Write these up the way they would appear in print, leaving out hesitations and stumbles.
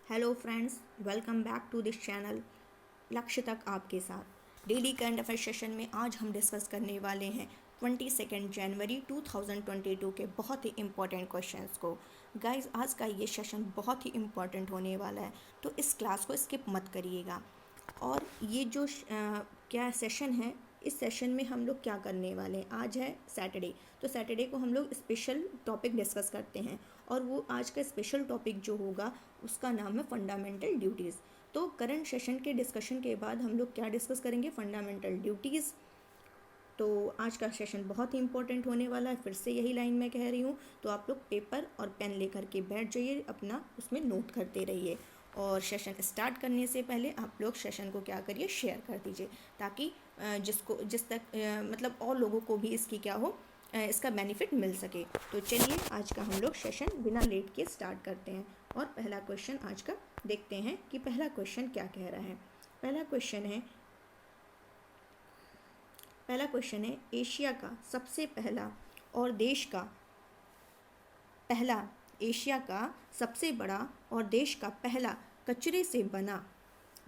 Hello friends, welcome back to this channel. लक्ष्य तक आपके साथ डेली करंट अफेयर सेशन में आज हम डिस्कस करने वाले हैं 22 जनवरी 2022 के बहुत ही इम्पोर्टेंट क्वेश्चंस को। गाइस, आज का ये सेशन बहुत ही इम्पोर्टेंट होने वाला है, तो इस क्लास को स्किप मत करिएगा। और ये जो क्या सेशन है, इस सेशन में हम लोग क्या करने वाले हैं, आज है सैटरडे, तो सैटरडे को हम लोग स्पेशल टॉपिक डिस्कस करते हैं। और वो आज का स्पेशल टॉपिक जो होगा उसका नाम है फंडामेंटल ड्यूटीज़। तो करंट सेशन के डिस्कशन के बाद हम लोग क्या डिस्कस करेंगे, फंडामेंटल ड्यूटीज़। तो आज का सेशन बहुत ही इंपॉर्टेंट होने वाला है, फिर से यही लाइन मैं कह रही हूँ। तो आप लोग पेपर और पेन लेकर के बैठ जाइए, अपना उसमें नोट करते रहिए। और सेशन स्टार्ट करने से पहले आप लोग सेशन को क्या करिए, शेयर कर दीजिए, ताकि जिस तक मतलब और लोगों को भी इसकी क्या हो, इसका बेनिफिट मिल सके। तो चलिए आज का हम लोग सेशन बिना लेट के स्टार्ट करते हैं। और पहला क्वेश्चन आज का देखते हैं कि पहला क्वेश्चन क्या कह रहा है। पहला क्वेश्चन है एशिया का सबसे पहला और देश का पहला एशिया का सबसे बड़ा और देश का पहला कचरे से बना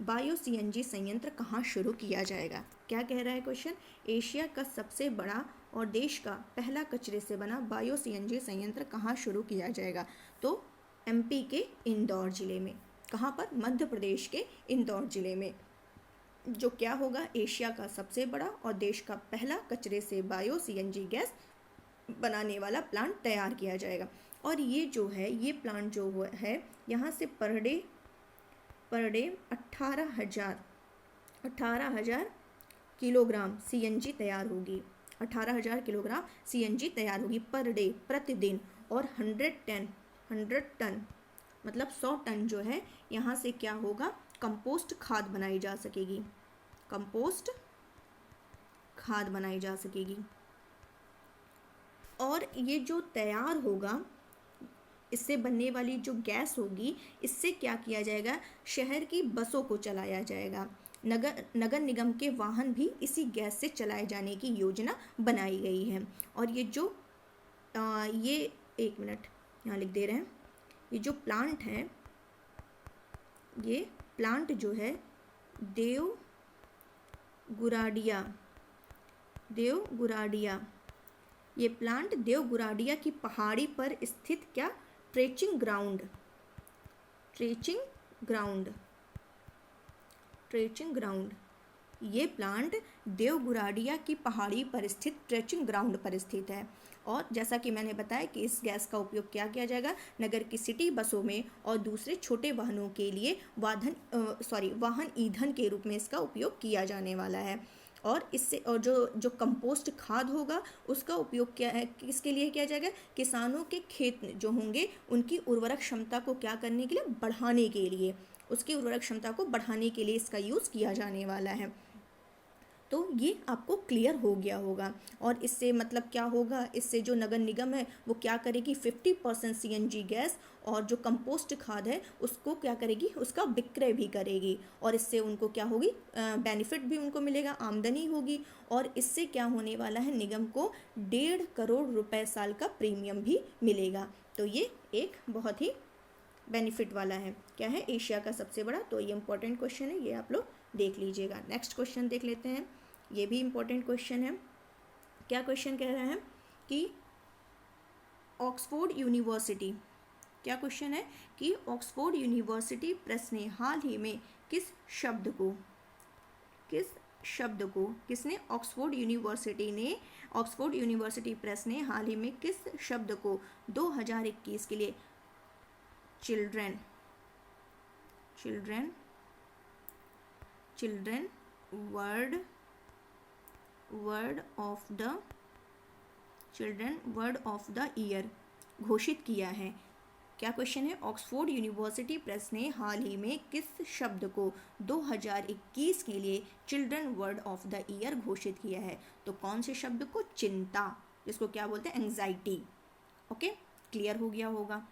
बायो सीएनजी संयंत्र कहाँ शुरू किया जाएगा। क्या कह रहा है क्वेश्चन, एशिया का सबसे बड़ा और देश का पहला कचरे से बना बायो सीएनजी संयंत्र कहाँ शुरू किया जाएगा। तो एमपी के इंदौर जिले में। कहाँ पर, मध्य प्रदेश के इंदौर जिले में। जो क्या होगा, एशिया का सबसे बड़ा और देश का पहला कचरे से बायो सीएनजी गैस बनाने वाला प्लांट तैयार किया जाएगा। और ये जो है, ये प्लांट जो है यहाँ से पर डे 18,000 किलोग्राम सीएनजी तैयार होगी। 18,000 किलोग्राम सीएनजी तैयार होगी पर डे, प्रतिदिन। और 100 टन मतलब 100 टन जो है यहाँ से क्या होगा, कंपोस्ट खाद बनाई जा सकेगी। कंपोस्ट खाद बनाई जा सकेगी। और ये जो तैयार होगा, इससे बनने वाली जो गैस होगी, इससे क्या किया जाएगा, शहर की बसों को चलाया जाएगा। नगर निगम के वाहन भी इसी गैस से चलाए जाने की योजना बनाई गई है। और ये जो ये एक मिनट यहाँ लिख दे रहे हैं, ये जो प्लांट है, ये प्लांट जो है देवगुराडिया, ये प्लांट देवगुराडिया की पहाड़ी पर स्थित क्या, ट्रेचिंग ग्राउंड, ये प्लांट देवगुराडिया की पहाड़ी पर स्थित ट्रेचिंग ग्राउंड पर स्थित है। और जैसा कि मैंने बताया कि इस गैस का उपयोग क्या किया जाएगा, नगर की सिटी बसों में और दूसरे छोटे वाहनों के लिए वाहन ईंधन के रूप में इसका उपयोग किया जाने वाला है। और इससे और जो कंपोस्ट खाद होगा, उसका उपयोग क्या है, किसके लिए किया जाएगा, किसानों के खेत जो होंगे उनकी उर्वरक क्षमता को क्या करने के लिए, बढ़ाने के लिए, उसकी उर्वरक क्षमता को बढ़ाने के लिए इसका यूज़ किया जाने वाला है। तो ये आपको क्लियर हो गया होगा। और इससे मतलब क्या होगा, इससे जो नगर निगम है वो क्या करेगी, 50% सीएनजी गैस और जो कंपोस्ट खाद है उसको क्या करेगी, उसका विक्रय भी करेगी। और इससे उनको क्या होगी, बेनिफिट भी उनको मिलेगा, आमदनी होगी। और इससे क्या होने वाला है, निगम को 1.5 करोड़ रुपए साल का प्रीमियम भी मिलेगा। तो ये एक बहुत ही बेनिफिट वाला है। क्या है, एशिया का सबसे बड़ा। तो ये इंपॉर्टेंट क्वेश्चन है, ये आप लोग देख लीजिएगा। नेक्स्ट क्वेश्चन देख लेते हैं, ये भी इंपॉर्टेंट क्वेश्चन है। क्या क्वेश्चन कह रहा है कि ऑक्सफोर्ड यूनिवर्सिटी, क्या क्वेश्चन है कि ऑक्सफोर्ड यूनिवर्सिटी प्रेस ने हाल ही में किसने ऑक्सफोर्ड यूनिवर्सिटी प्रेस ने हाल ही में किस शब्द को 2021 के लिए children word of the year घोषित किया है। क्या क्वेश्चन है, ऑक्सफोर्ड यूनिवर्सिटी प्रेस ने हाल ही में किस शब्द को 2021 के लिए children word of the year घोषित किया है। तो कौन से शब्द को, चिंता, जिसको क्या बोलते हैं, एंजाइटी। ओके, क्लियर हो गया होगा।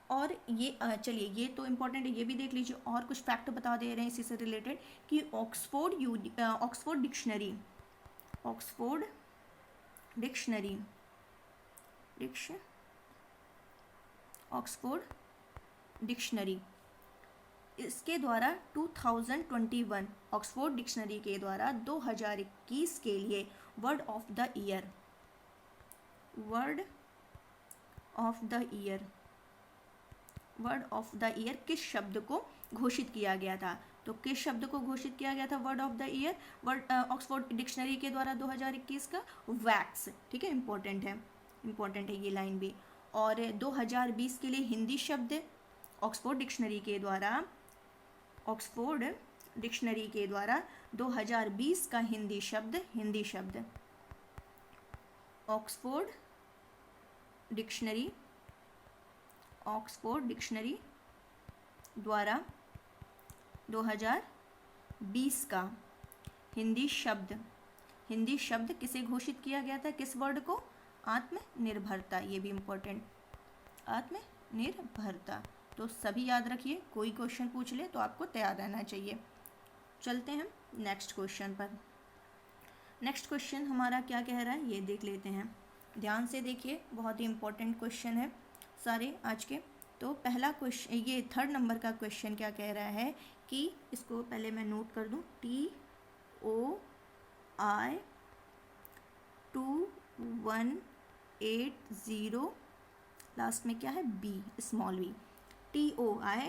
और ये चलिए, ये तो इम्पोर्टेंट है, ये भी देख लीजिए। और कुछ फैक्ट बता दे रहे हैं इसी से रिलेटेड कि ऑक्सफोर्ड डिक्शनरी इसके द्वारा 2021 ऑक्सफोर्ड डिक्शनरी के द्वारा 2021 के लिए वर्ड ऑफ द ईयर किस शब्द को घोषित किया गया था? तो किस शब्द को घोषित किया गया था word of the year word Oxford dictionary के द्वारा 2021 का? वैक्स। ठीक है, इंपॉर्टेंट है ये लाइन भी। और 2020 के लिए हिंदी शब्द ऑक्सफोर्ड डिक्शनरी के द्वारा 2020 का हिंदी शब्द ऑक्सफोर्ड डिक्शनरी द्वारा 2020 का हिंदी शब्द किसे घोषित किया गया था? किस वर्ड को? आत्मनिर्भरता। ये भी इम्पोर्टेंट, आत्मनिर्भरता। तो सभी याद रखिए, कोई क्वेश्चन पूछ ले तो आपको तैयार रहना चाहिए। चलते हैं नेक्स्ट क्वेश्चन पर। नेक्स्ट क्वेश्चन हमारा क्या कह रहा है ये देख लेते हैं। ध्यान से देखिए, बहुत ही इम्पोर्टेंट क्वेश्चन है सारे आज के। तो पहला क्वेश्चन, ये 3rd नंबर का क्वेश्चन क्या कह रहा है कि इसको पहले मैं नोट कर दूं, TOI 2180 लास्ट में क्या है? B, small b। TOI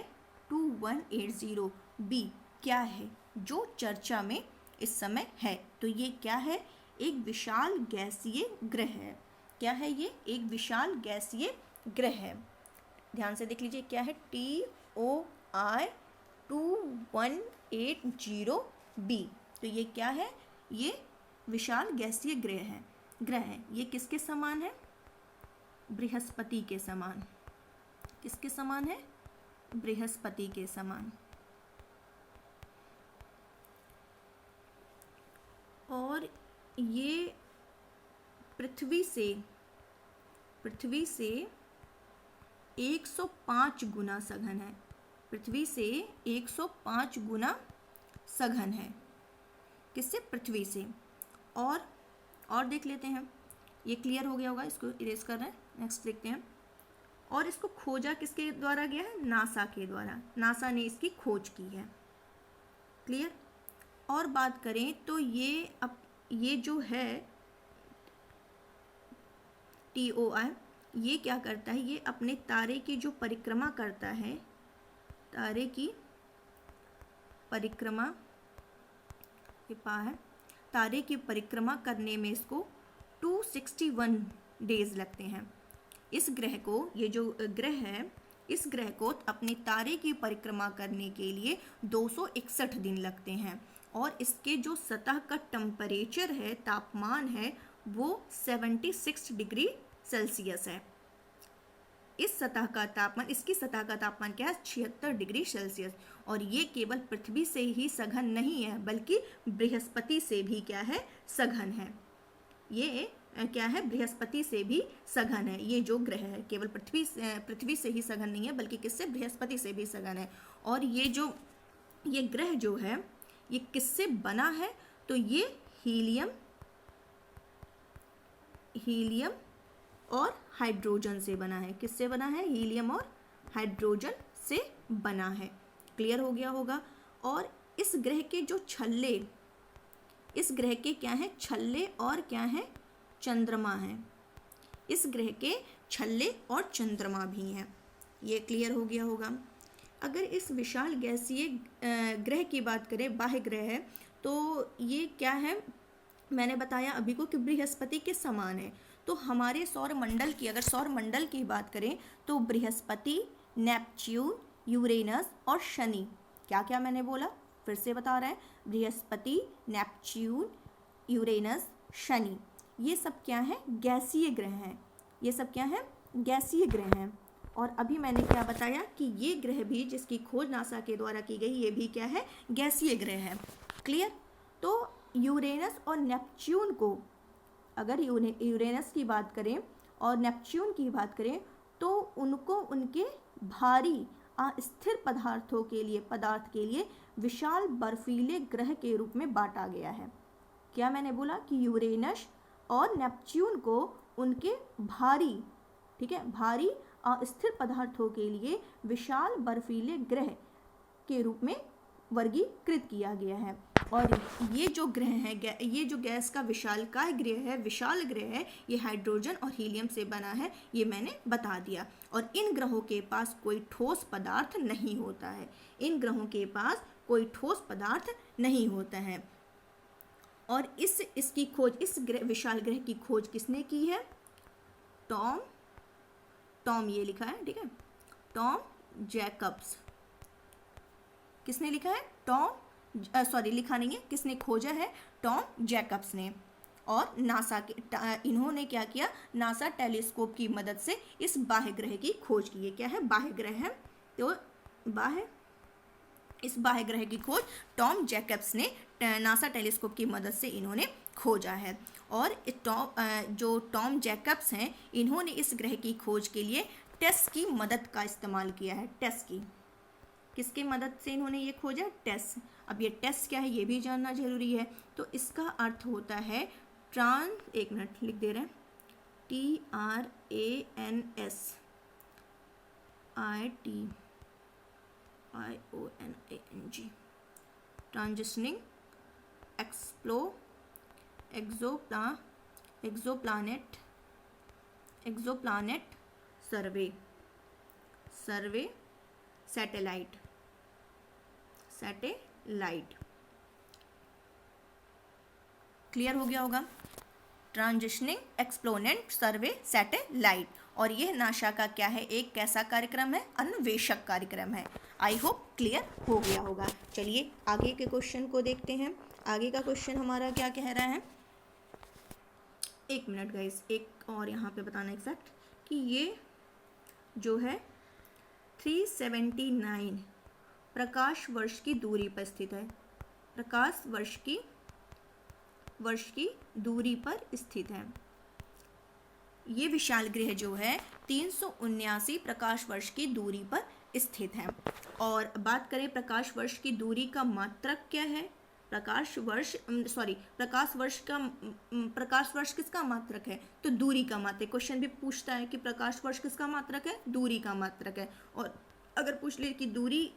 2180 B क्या है जो चर्चा में इस समय है? तो ये क्या है? एक विशाल गैसीय ग्रह है। क्या है ये? एक विशाल गैसीय ग्रह है। ध्यान से देख लीजिए, क्या है? TOI 2180 B। तो ये क्या है? ये विशाल गैसीय ग्रह है। ये किसके समान है? बृहस्पति के समान। किसके समान है? बृहस्पति के समान। और ये पृथ्वी से 105 गुना सघन है। पृथ्वी से 105 गुना सघन है। किससे? पृथ्वी से। और देख लेते हैं, ये क्लियर हो गया होगा, इसको इरेज कर रहे हैं। नेक्स्ट देखते हैं। और इसको खोजा किसके द्वारा गया है? नासा के द्वारा। नासा ने इसकी खोज की है। क्लियर। और बात करें तो ये जो है TOI, ये क्या करता है? ये अपने तारे की जो परिक्रमा करता है, तारे की परिक्रमा करने में इसको 261 डेज लगते हैं। इस ग्रह को, ये जो ग्रह है, इस ग्रह को अपने तारे की परिक्रमा करने के लिए 261 दिन लगते हैं। और इसके जो सतह का टेम्परेचर है, तापमान है, वो 76 डिग्री सेल्सियस है। इसकी सतह का तापमान क्या है? 76 डिग्री सेल्सियस। और ये केवल पृथ्वी से ही सघन नहीं है, बल्कि बृहस्पति से भी क्या है? सघन है। ये क्या है? बृहस्पति से भी सघन है। ये जो ग्रह है केवल पृथ्वी से ही सघन नहीं है, बल्कि किससे? बृहस्पति से भी सघन है। और ये ग्रह जो है, ये किससे बना है? तो ये हीलियम और हाइड्रोजन से बना है। किससे बना है? हीलियम और हाइड्रोजन से बना है। क्लियर हो गया होगा। और इस ग्रह के जो छल्ले, इस ग्रह के क्या है? छल्ले और क्या है? चंद्रमा है। इस ग्रह के छल्ले और चंद्रमा भी हैं। ये क्लियर हो गया होगा। अगर इस विशाल गैसीय ग्रह की बात करें, बाह्य ग्रह है, तो ये क्या है? मैंने बताया अभी को कि बृहस्पति के समान है। तो हमारे सौरमंडल की, अगर सौरमंडल की बात करें तो बृहस्पति, नेपच्यून, यूरेनस और शनि, क्या क्या मैंने बोला? फिर से बता रहे हैं, बृहस्पति, नेपच्यून, यूरेनस, शनि, ये सब क्या है? गैसीय ग्रह हैं। ये सब क्या है? गैसीय ग्रह हैं। और अभी मैंने क्या बताया कि ये ग्रह भी, जिसकी खोज नासा के द्वारा की गई, ये भी क्या है? गैसीय ग्रह है। क्लियर। तो यूरेनस और नेपच्यून को, अगर यूरेनस की बात करें और नेपच्यून की बात करें, तो उनको उनके भारी अस्थिर पदार्थ के लिए विशाल बर्फीले ग्रह के रूप में बांटा गया है। क्या मैंने बोला कि यूरेनस और नेपच्यून को उनके भारी, ठीक है, भारी अस्थिर पदार्थों के लिए विशाल बर्फीले ग्रह के रूप में वर्गीकृत किया गया है। और ये जो ग्रह है, ये जो गैस का विशालकाय ग्रह है, विशाल ग्रह है, ये हाइड्रोजन और हीलियम से बना है, ये मैंने बता दिया। और इन ग्रहों के पास कोई ठोस पदार्थ नहीं होता है, इन ग्रहों के पास कोई ठोस पदार्थ नहीं होता है। और इसकी खोज, इस विशाल ग्रह की खोज किसने की है? टॉम ये लिखा है, ठीक है, टॉम जैकब्स। किसने लिखा है? लिखा नहीं है, किसने खोजा है? टॉम जैकब्स ने। और नासा के इन्होंने क्या किया? नासा टेलीस्कोप की मदद से इस बाह्य ग्रह की खोज की है। क्या है? बाह्य ग्रह है। तो इस बाह्य ग्रह की खोज टॉम जैकब्स ने नासा टेलीस्कोप की मदद से इन्होंने खोजा है। और जो टॉम जैकब्स हैं, इन्होंने इस ग्रह की खोज के लिए टेस की मदद का इस्तेमाल किया है। टेस की, किसके मदद से इन्होंने ये खोजा? टेस। अब ये टेस क्या है ये भी जानना जरूरी है। तो इसका अर्थ होता है एक मिनट लिख दे रहे हैं, TRANSITIONANG, transitioning exoplanet survey satellite. Clear हो गया होगा? Transitioning exoplanet survey satellite. और यह नासा का क्या है? एक कैसा कार्यक्रम है? अन्वेषक कार्यक्रम है। आई होप क्लियर हो गया होगा। चलिए आगे के क्वेश्चन को देखते हैं। आगे का क्वेश्चन हमारा क्या कह रहा है? एक मिनट गाइस, एक और यहाँ पे बताना एग्जैक्ट कि ये जो है 379 प्रकाश वर्ष की दूरी पर स्थित है। प्रकाश वर्ष की दूरी पर स्थित है। ये विशाल ग्रह जो है 379 प्रकाश वर्ष की दूरी पर स्थित है। और बात करें प्रकाश वर्ष की दूरी का मात्रक क्या है? प्रकाश वर्ष किसका मात्रक है? तो दूरी का मात्रक। क्वेश्चन भी पूछता है कि प्रकाश वर्ष किसका मात्रक है? दूरी का मात्रक है। और अगर पूछ ले कि दूरी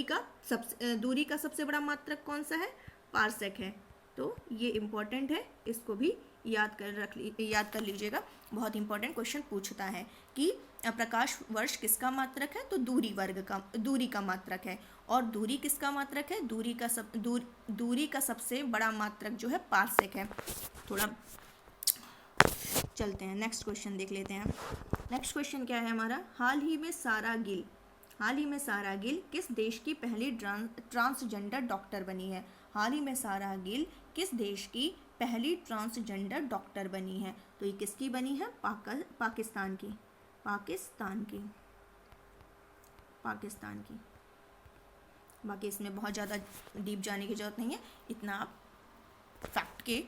का सबसे बड़ा मात्रक कौन सा है? पार्सेक है। तो ये इम्पोर्टेंट है, इसको भी याद कर लीजिएगा। बहुत इंपॉर्टेंट क्वेश्चन पूछता है कि प्रकाश वर्ष किसका मात्रक है? तो दूरी का मात्रक है। और दूरी किसका मात्रक है? दूरी का सबसे बड़ा मात्रक जो है पार्सेक है। थोड़ा चलते हैं, नेक्स्ट क्वेश्चन देख लेते हैं। नेक्स्ट क्वेश्चन क्या है हमारा? हाल ही में सारा गिल किस देश की पहली ट्रांसजेंडर डॉक्टर बनी है? हाल ही में सारा गिल किस देश की पहली ट्रांसजेंडर डॉक्टर बनी है? तो ये किसकी बनी है? पाकिस्तान की। बाकी इसमें बहुत ज़्यादा डीप जाने की जरूरत नहीं है, इतना आप फैक्ट के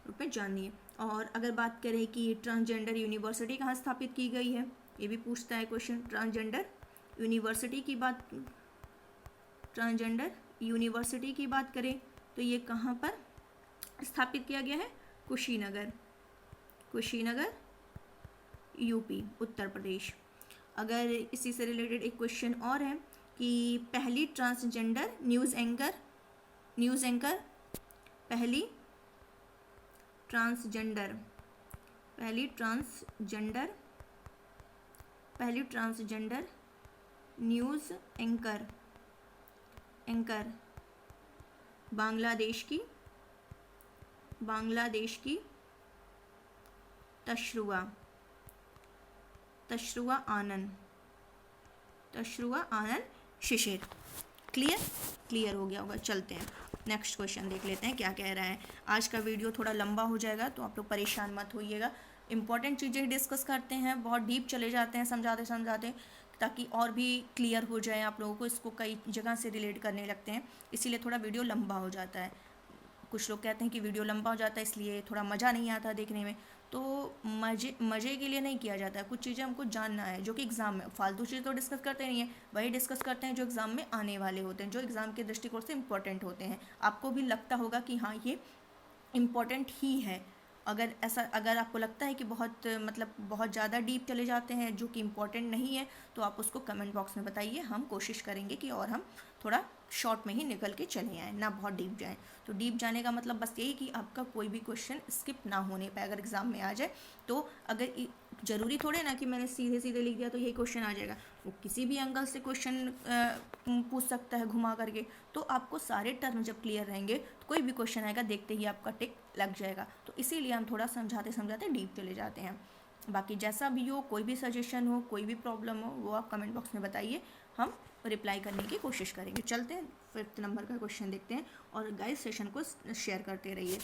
रूप में जानिए। और अगर बात करें कि ट्रांसजेंडर यूनिवर्सिटी कहाँ स्थापित की गई है, ये भी पूछता है क्वेश्चन। ट्रांसजेंडर यूनिवर्सिटी की बात करें तो ये कहाँ पर स्थापित किया गया है? कुशीनगर यूपी, उत्तर प्रदेश। अगर इसी से रिलेटेड एक क्वेश्चन और है कि पहली ट्रांसजेंडर न्यूज़ एंकर पहली ट्रांसजेंडर न्यूज़ एंकर बांग्लादेश की तशरुआ आनंद शिशिर। क्लियर हो गया होगा। चलते हैं नेक्स्ट क्वेश्चन देख लेते हैं क्या कह रहा है। आज का वीडियो थोड़ा लंबा हो जाएगा तो आप लोग परेशान मत होइएगा। इंपॉर्टेंट चीज़ें डिस्कस करते हैं, बहुत डीप चले जाते हैं समझाते ताकि और भी क्लियर हो जाए आप लोगों को। इसको कई जगह से रिलेट करने लगते हैं, इसीलिए थोड़ा वीडियो लंबा हो जाता है। कुछ लोग कहते हैं कि वीडियो लंबा हो जाता है इसलिए थोड़ा मज़ा नहीं आता देखने में। तो मज़े के लिए नहीं किया जाता है, कुछ चीज़ें हमको जानना है जो कि एग्ज़ाम में, फालतू चीज़ तो डिस्कस करते नहीं है, वही डिस्कस करते हैं जो एग्ज़ाम में आने वाले होते हैं, जो एग्ज़ाम के दृष्टिकोण से इम्पोर्टेंट होते हैं। आपको भी लगता होगा कि हाँ ये इम्पोर्टेंट ही है, अगर आपको लगता है कि बहुत ज़्यादा डीप चले जाते हैं जो कि इम्पोर्टेंट नहीं है, तो आप उसको कमेंट बॉक्स में बताइए। हम कोशिश करेंगे कि और हम थोड़ा शॉर्ट में ही निकल के चले आएँ, ना बहुत डीप जाएँ। तो डीप जाने का मतलब बस यही कि आपका कोई भी क्वेश्चन स्किप ना होने पाए अगर एग्ज़ाम में आ जाए। तो अगर ज़रूरी थोड़े ना कि मैंने सीधे सीधे लिख दिया तो यही क्वेश्चन आ जाएगा, वो किसी भी एंगल से क्वेश्चन पूछ सकता है घुमा करके। तो आपको सारे टर्म जब क्लियर रहेंगे तो कोई भी क्वेश्चन आएगा देखते ही आपका टिक लग जाएगा। तो इसीलिए हम थोड़ा समझाते समझाते डीप चले जाते हैं। बाकी जैसा भी हो, कोई भी सजेशन हो, कोई भी प्रॉब्लम हो, वो आप कमेंट बॉक्स में बताइए, हम रिप्लाई करने की कोशिश करेंगे। चलते हैं 5th नंबर का क्वेश्चन देखते हैं और गाइस सेशन को शेयर करते रहिए।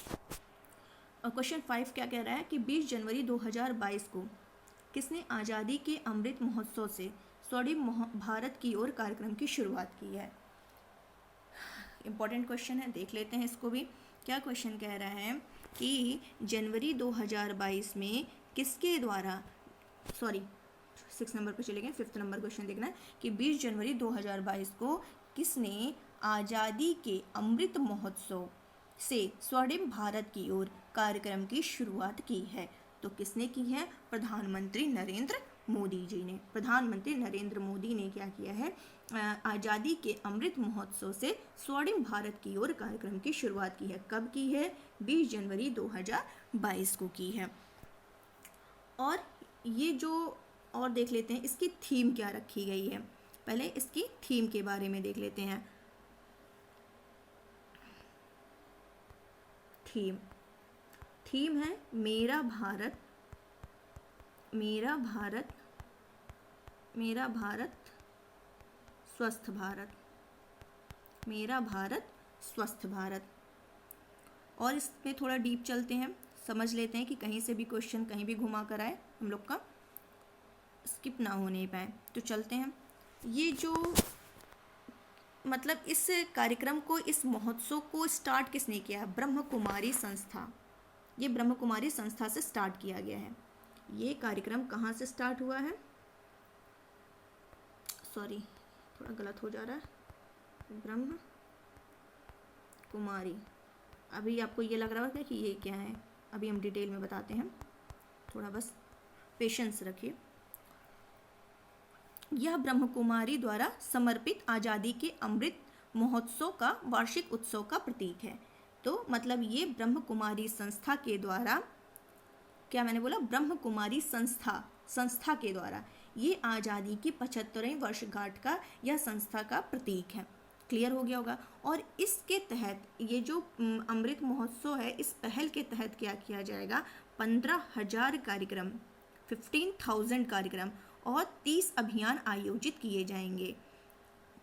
और क्वेश्चन 5 क्या कह रहा है कि 20 जनवरी 2022 को किसने आज़ादी के अमृत महोत्सव से स्वर्णिम भारत की ओर कार्यक्रम की शुरुआत की है। इम्पॉर्टेंट क्वेश्चन है, देख लेते हैं इसको भी। क्या क्वेश्चन कह रहा है कि जनवरी 2022 में किसके द्वारा 6 नंबर पे चले गए, 5th नंबर क्वेश्चन देखना है कि 20 जनवरी 2022 को किसने आज़ादी के अमृत महोत्सव से स्वर्णिम भारत की ओर कार्यक्रम की शुरुआत की है। तो किसने की है? प्रधानमंत्री नरेंद्र मोदी जी ने। प्रधानमंत्री नरेंद्र मोदी ने क्या किया है? आज़ादी के अमृत महोत्सव से स्वर्णिम भारत की ओर कार्यक्रम की शुरुआत की है। कब की है? 20 जनवरी 2022 को की है। और ये जो और देख लेते हैं इसकी थीम क्या रखी गई है। पहले इसकी थीम के बारे में देख लेते हैं। थीम है मेरा भारत, मेरा भारत, मेरा भारत स्वस्थ भारत, मेरा भारत स्वस्थ भारत। और इसमें थोड़ा डीप चलते हैं, समझ लेते हैं कि कहीं से भी क्वेश्चन कहीं भी घुमा कर आए, हम लोग का स्किप ना होने पाए। तो चलते हैं। ये जो इस कार्यक्रम को, इस महोत्सव को स्टार्ट किसने किया है? ब्रह्म कुमारी संस्था। ये ब्रह्म कुमारी संस्था से स्टार्ट किया गया है। ये कार्यक्रम कहाँ से स्टार्ट हुआ है? थोड़ा गलत हो जा रहा है। ब्रह्म कुमारी, अभी आपको ये लग रहा होगा कि ये क्या है, अभी हम डिटेल में बताते हैं, थोड़ा बस पेशेंस रखिए। यह ब्रह्म कुमारी द्वारा समर्पित आज़ादी के अमृत महोत्सव का वार्षिक उत्सव का प्रतीक है। तो ये ब्रह्म कुमारी संस्था के द्वारा, क्या मैंने बोला? ब्रह्म कुमारी संस्था के द्वारा ये आज़ादी की 75वीं वर्षगांठ का यह संस्था का प्रतीक है। क्लियर हो गया होगा। और इसके तहत ये जो अमृत महोत्सव है, इस पहल के तहत क्या किया जाएगा? 15,000 कार्यक्रम, 15,000 कार्यक्रम और 30 अभियान आयोजित किए जाएंगे।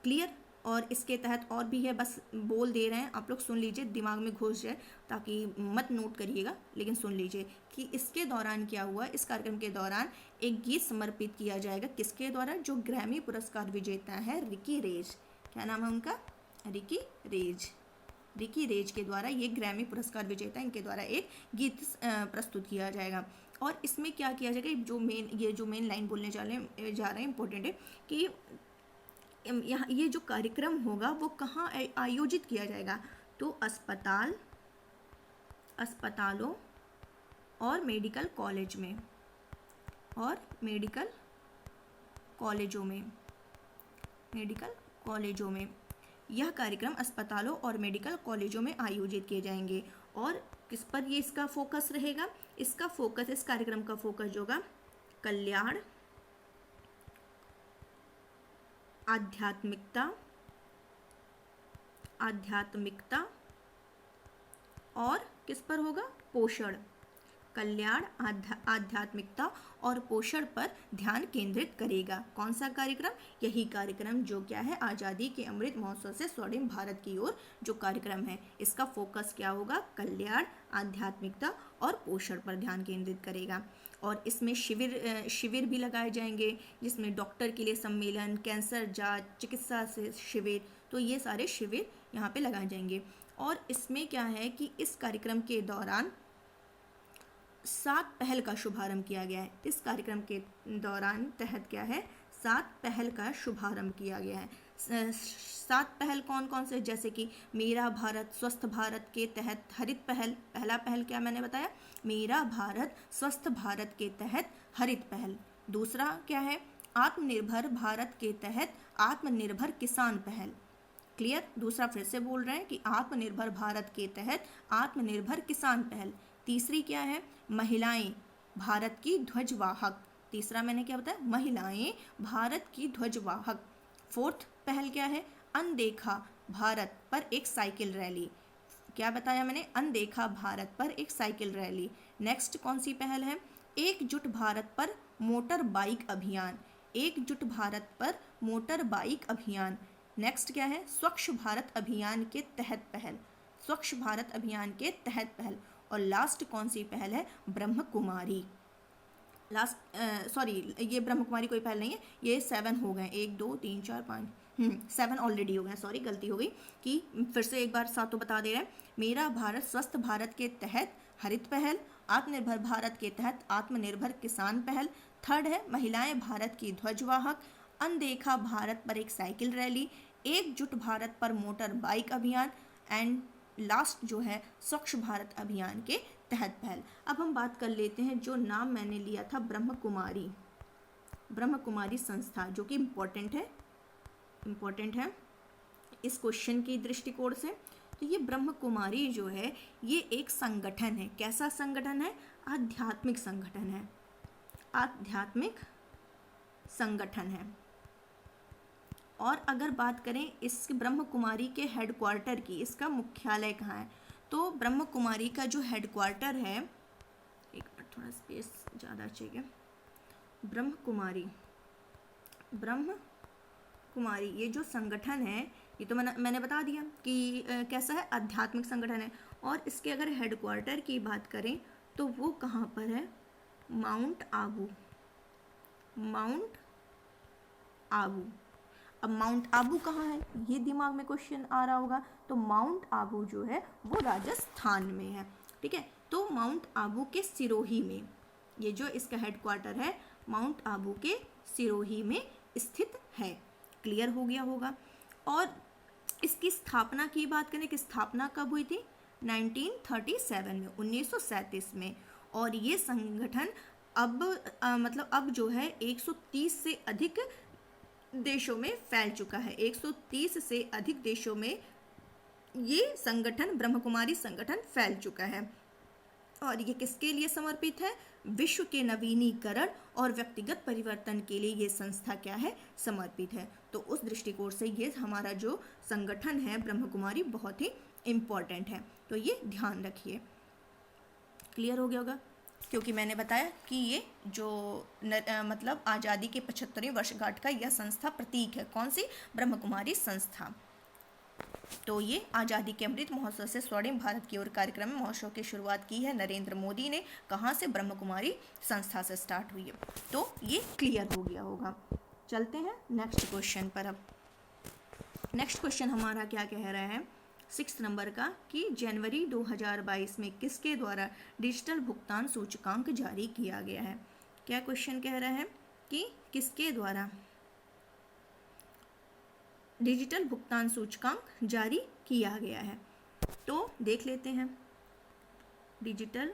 क्लियर। और इसके तहत और भी है, बस बोल दे रहे हैं, आप लोग सुन लीजिए, दिमाग में घुस जाए, ताकि मत नोट करिएगा, लेकिन सुन लीजिए कि इसके दौरान क्या हुआ। इस कार्यक्रम के दौरान एक गीत समर्पित किया जाएगा, किसके द्वारा? जो ग्रैमी पुरस्कार विजेता है रिकी रेज। क्या नाम है उनका? रिकी रेज के द्वारा, ये ग्रैमी पुरस्कार विजेता, इनके द्वारा एक गीत प्रस्तुत किया जाएगा। और इसमें क्या किया जाएगा? जो मेन लाइन बोलने जा रहे हैं, इंपॉर्टेंट है कि यहाँ ये जो कार्यक्रम होगा वो कहाँ आयोजित किया जाएगा? तो अस्पतालों और मेडिकल कॉलेजों में यह कार्यक्रम अस्पतालों और मेडिकल कॉलेजों में आयोजित किए जाएंगे। और किस पर ये इसका फोकस रहेगा? इस कार्यक्रम का फोकस होगा कल्याण, आध्यात्मिकता और किस पर होगा? पोषण। कल्याण, आध्यात्मिकता और पोषण पर ध्यान केंद्रित करेगा। कौन सा कार्यक्रम? यही कार्यक्रम जो क्या है? आज़ादी के अमृत महोत्सव से स्वर्णिम भारत की ओर जो कार्यक्रम है, इसका फोकस क्या होगा? कल्याण, आध्यात्मिकता और पोषण पर ध्यान केंद्रित करेगा। और इसमें शिविर भी लगाए जाएंगे, जिसमें डॉक्टर के लिए सम्मेलन, कैंसर जांच, चिकित्सा से शिविर, तो ये सारे शिविर यहाँ पे लगाए जाएंगे। और इसमें क्या है कि इस कार्यक्रम के दौरान 7 पहल का शुभारंभ किया गया है। इस कार्यक्रम के दौरान तहत क्या है? 7 पहल का शुभारंभ किया गया है। 7 पहल कौन कौन से, जैसे कि मेरा भारत स्वस्थ भारत के तहत हरित पहल, पहला पहल क्या मैंने बताया, मेरा भारत स्वस्थ भारत के तहत हरित पहल। दूसरा क्या है, आत्मनिर्भर भारत के तहत आत्मनिर्भर किसान पहल। क्लियर, दूसरा फिर से बोल रहे हैं कि आत्मनिर्भर भारत के तहत आत्मनिर्भर किसान पहल। तीसरी क्या है, महिलाएं भारत की ध्वजवाहक, तीसरा मैंने क्या बताया, महिलाएं भारत की ध्वजवाहक। फोर्थ पहल क्या है, अनदेखा भारत पर एक साइकिल रैली, क्या बताया मैंने, अनदेखा भारत पर एक साइकिल रैली। नेक्स्ट कौन सी पहल है, एकजुट भारत पर मोटर बाइक अभियान, एकजुट भारत पर मोटर बाइक अभियान। नेक्स्ट क्या है, स्वच्छ भारत अभियान के तहत पहल, स्वच्छ भारत अभियान के तहत पहल। और लास्ट कौन सी पहल है, ब्रह्म कुमारी। लास्ट सॉरी, ये ब्रह्म कुमारी कोई पहल नहीं है, ये 7 हो गए, 1 2 3 4 5 7 ऑलरेडी हो गए, सॉरी गलती हो गई, कि फिर से एक बार सातों बता दे रहे हैं। मेरा भारत स्वस्थ भारत के तहत हरित पहल, आत्मनिर्भर भारत के तहत आत्मनिर्भर किसान पहल, थर्ड है महिलाएं भारत की ध्वजवाहक, अनदेखा भारत पर एक साइकिल रैली, एकजुट भारत पर मोटर बाइक अभियान, एंड लास्ट जो है स्वच्छ भारत अभियान के तहत पहल। अब हम बात कर लेते हैं जो नाम मैंने लिया था ब्रह्म कुमारी, ब्रह्म कुमारी संस्था, जो कि इम्पोर्टेंट है इस क्वेश्चन की दृष्टिकोण से। तो ये ब्रह्म कुमारी जो है ये एक संगठन है, कैसा संगठन है, आध्यात्मिक संगठन है, आध्यात्मिक संगठन है। और अगर बात करें इस ब्रह्म कुमारी के हेडक्वार्टर की, इसका मुख्यालय कहाँ है, तो ब्रह्म कुमारी का जो हेडक्वार्टर है, एक मिनट थोड़ा स्पेस ज़्यादा चाहिए, ब्रह्म कुमारी ये जो संगठन है, ये तो मैंने बता दिया कि कैसा है, आध्यात्मिक संगठन है। और इसके अगर हेडक्वार्टर की बात करें तो वो कहाँ पर है, माउंट आबू, माउंट आबू। अब माउंट आबू कहाँ है, ये दिमाग में क्वेश्चन आ रहा होगा, तो माउंट आबू जो है वो राजस्थान में है, ठीक है। तो माउंट आबू के सिरोही में, ये जो इसका हेडक्वार्टर है माउंट आबू के सिरोही में स्थित है। क्लियर हो गया होगा। और इसकी स्थापना की बात करें कि स्थापना कब हुई थी, 1937 में, 1937 में। और ये संगठन अब जो है 130 से अधिक देशों में फैल चुका है, 130 से अधिक देशों में ये संगठन, ब्रह्मकुमारी संगठन फैल चुका है। और ये किसके लिए समर्पित है, विश्व के नवीनीकरण और व्यक्तिगत परिवर्तन के लिए ये संस्था क्या है, समर्पित है। तो उस दृष्टिकोण से ये हमारा जो संगठन है ब्रह्मकुमारी बहुत ही इम्पॉर्टेंट है, तो ये ध्यान रखिए। क्लियर हो गया होगा, क्योंकि मैंने बताया कि ये जो मतलब आज़ादी के 75वें वर्षगांठ का यह संस्था प्रतीक है, कौन सी, ब्रह्मकुमारी संस्था। तो ये आज़ादी के अमृत महोत्सव से स्वर्णिम भारत की ओर कार्यक्रम में महोत्सव की शुरुआत की है नरेंद्र मोदी ने, कहाँ से, ब्रह्मकुमारी संस्था से स्टार्ट हुई है। तो ये क्लियर हो गया होगा। चलते हैं नेक्स्ट क्वेश्चन पर। अब नेक्स्ट क्वेश्चन हमारा क्या कह रहा है, 6 नंबर का, कि जनवरी 2022 में किसके द्वारा डिजिटल भुगतान सूचकांक जारी किया गया है। क्या क्वेश्चन कह रहा है कि किसके द्वारा डिजिटल भुगतान सूचकांक जारी किया गया है। तो देख लेते हैं, डिजिटल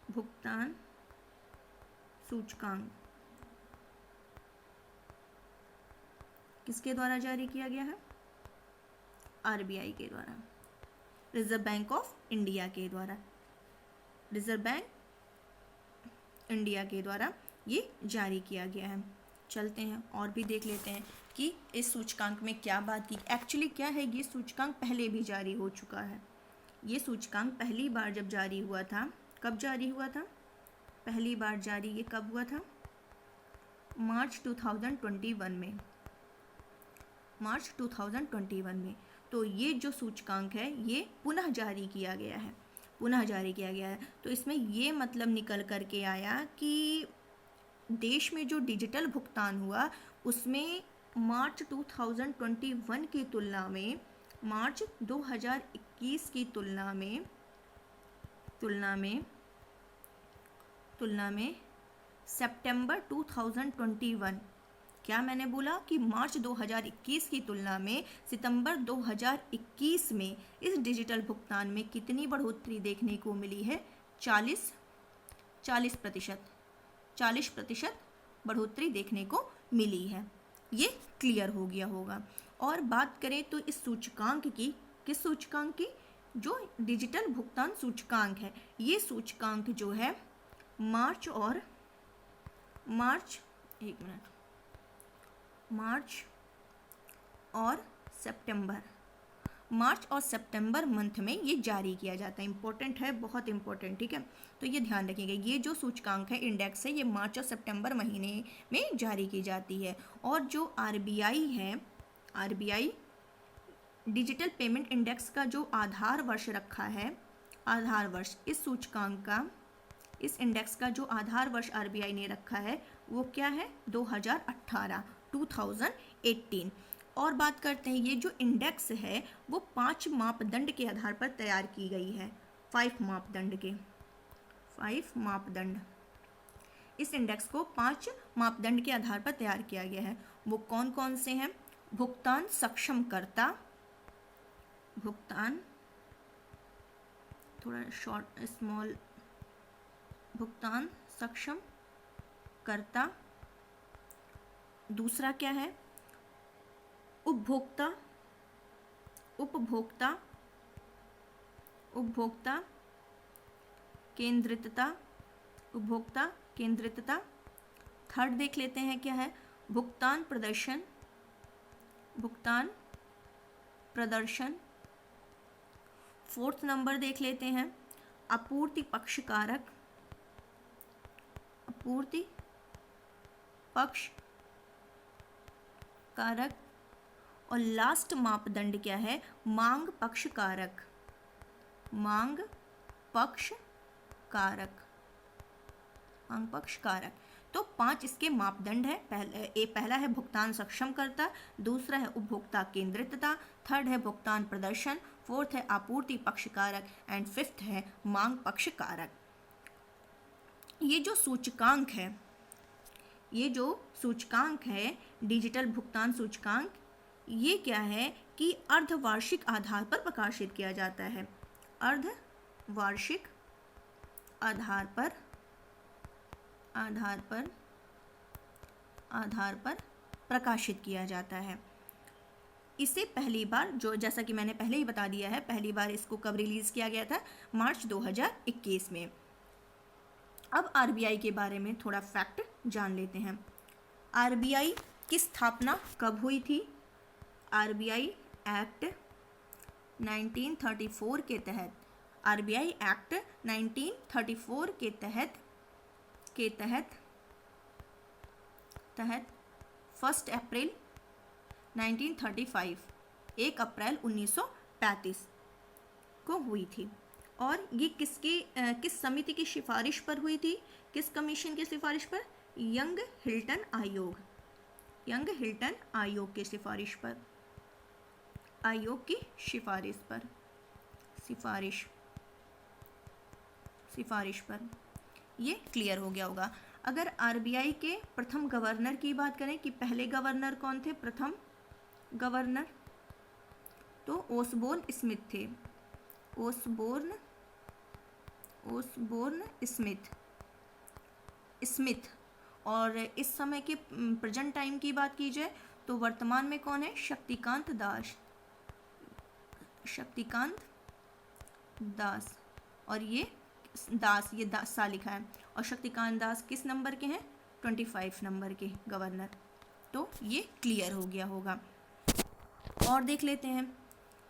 भुगतान सूचकांक किसके द्वारा जारी किया गया है, आरबीआई के द्वारा, रिजर्व बैंक ऑफ इंडिया के द्वारा, रिजर्व बैंक इंडिया के द्वारा ये जारी किया गया है। चलते हैं और भी देख लेते हैं कि इस सूचकांक में क्या बात की। एक्चुअली क्या है, ये सूचकांक पहले भी जारी हो चुका है। ये सूचकांक पहली बार जब जारी हुआ था, कब जारी हुआ था, पहली बार जारी ये कब हुआ था, मार्च 2021 में, मार्च 2021 में। तो ये जो सूचकांक है ये पुनः जारी किया गया है, पुनः जारी किया गया है। तो इसमें ये मतलब निकल करके आया कि देश में जो डिजिटल भुगतान हुआ उसमें मार्च 2021 की तुलना में, मार्च 2021 की तुलना में सितंबर 2021, क्या मैंने बोला कि मार्च 2021 की तुलना में सितंबर 2021 में इस डिजिटल भुगतान में कितनी बढ़ोतरी देखने को मिली है? 40% बढ़ोतरी देखने को मिली है। ये क्लियर हो गया होगा। और बात करें तो इस सूचकांक की, किस सूचकांक की? जो डिजिटल भुगतान सूचकांक है, ये सूचकांक जो है मार्च और सितंबर मंथ में ये जारी किया जाता है। इंपॉर्टेंट है, बहुत इंपॉर्टेंट, ठीक है। तो ये ध्यान रखिएगा, ये जो सूचकांक है, इंडेक्स है, ये मार्च और सितंबर महीने में जारी की जाती है। और जो आरबीआई है, आरबीआई डिजिटल पेमेंट इंडेक्स का जो आधार वर्ष रखा है, आधार वर्ष इस सूचकांक का, इस इंडेक्स का जो आधार वर्ष आरबीआई ने रखा है वो क्या है? 2018। और बात करते हैं, ये जो इंडेक्स है वो 5 मापदंड के आधार पर तैयार की गई है। 5 मापदंड, इस इंडेक्स को 5 मापदंड के आधार पर तैयार किया गया है। वो कौन कौन से हैं? भुगतान सक्षम करता, भुगतान सक्षम करता। दूसरा क्या है? उपभोक्ता केंद्रितता। थर्ड देख लेते हैं क्या है? भुगतान प्रदर्शन। फोर्थ नंबर देख लेते हैं आपूर्ति पक्षकारक। और लास्ट मापदंड क्या है? मांग पक्षकारक। तो 5 इसके मापदंड है। पहला है भुगतान सक्षम करता, दूसरा है उपभोक्ता केंद्रितता, थर्ड है भुगतान प्रदर्शन, फोर्थ है आपूर्ति पक्षकारक एंड फिफ्थ है मांग पक्षकारक। ये जो सूचकांक है डिजिटल भुगतान सूचकांक, ये क्या है कि अर्धवार्षिक आधार पर प्रकाशित किया जाता है। अर्धवार्षिक आधार पर प्रकाशित किया जाता है। इसे पहली बार, जो जैसा कि मैंने पहले ही बता दिया है, पहली बार इसको कब रिलीज़ किया गया था? मार्च 2021 में। अब आरबीआई के बारे में थोड़ा फैक्ट जान लेते हैं। आरबीआई की स्थापना कब हुई थी? आरबीआई एक्ट 1934 के तहत, आरबीआई एक्ट 1934 के तहत 1 अप्रैल 1935, 1 अप्रैल 1935 को हुई थी। और ये किस समिति की सिफारिश पर हुई थी? किस कमीशन की सिफारिश पर? यंग हिल्टन आयोग की सिफारिश पर, सिफारिश पर। ये क्लियर हो गया होगा। अगर आरबीआई के प्रथम गवर्नर की बात करें कि पहले गवर्नर कौन थे, प्रथम गवर्नर, तो ओसबोर्न स्मिथ थे। Osborne Smith. और इस समय के प्रेजेंट टाइम की बात की जाए तो वर्तमान में कौन है? शक्तिकांत दास। और ये दास सा लिखा है। और शक्तिकांत दास किस नंबर के हैं? 25 नंबर के गवर्नर। तो ये क्लियर हो गया होगा। और देख लेते हैं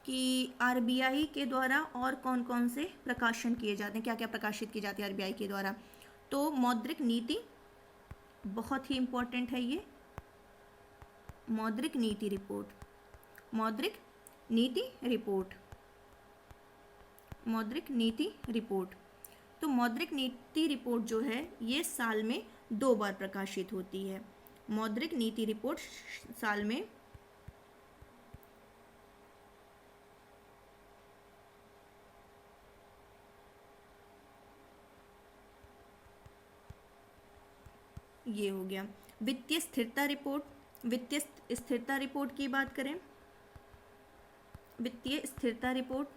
कि आरबीआई के द्वारा और कौन कौन से प्रकाशन किए जाते हैं, क्या क्या प्रकाशित की जाती है आरबीआई के द्वारा। तो मौद्रिक नीति बहुत ही इम्पोर्टेंट है। ये मौद्रिक नीति रिपोर्ट, मौद्रिक नीति रिपोर्ट। तो मौद्रिक नीति रिपोर्ट जो है ये साल में 2 बार प्रकाशित होती है। मौद्रिक नीति रिपोर्ट साल में ये हो गया। वित्तीय स्थिरता रिपोर्ट वित्तीय स्थिरता रिपोर्ट की बात करें, वित्तीय स्थिरता रिपोर्ट,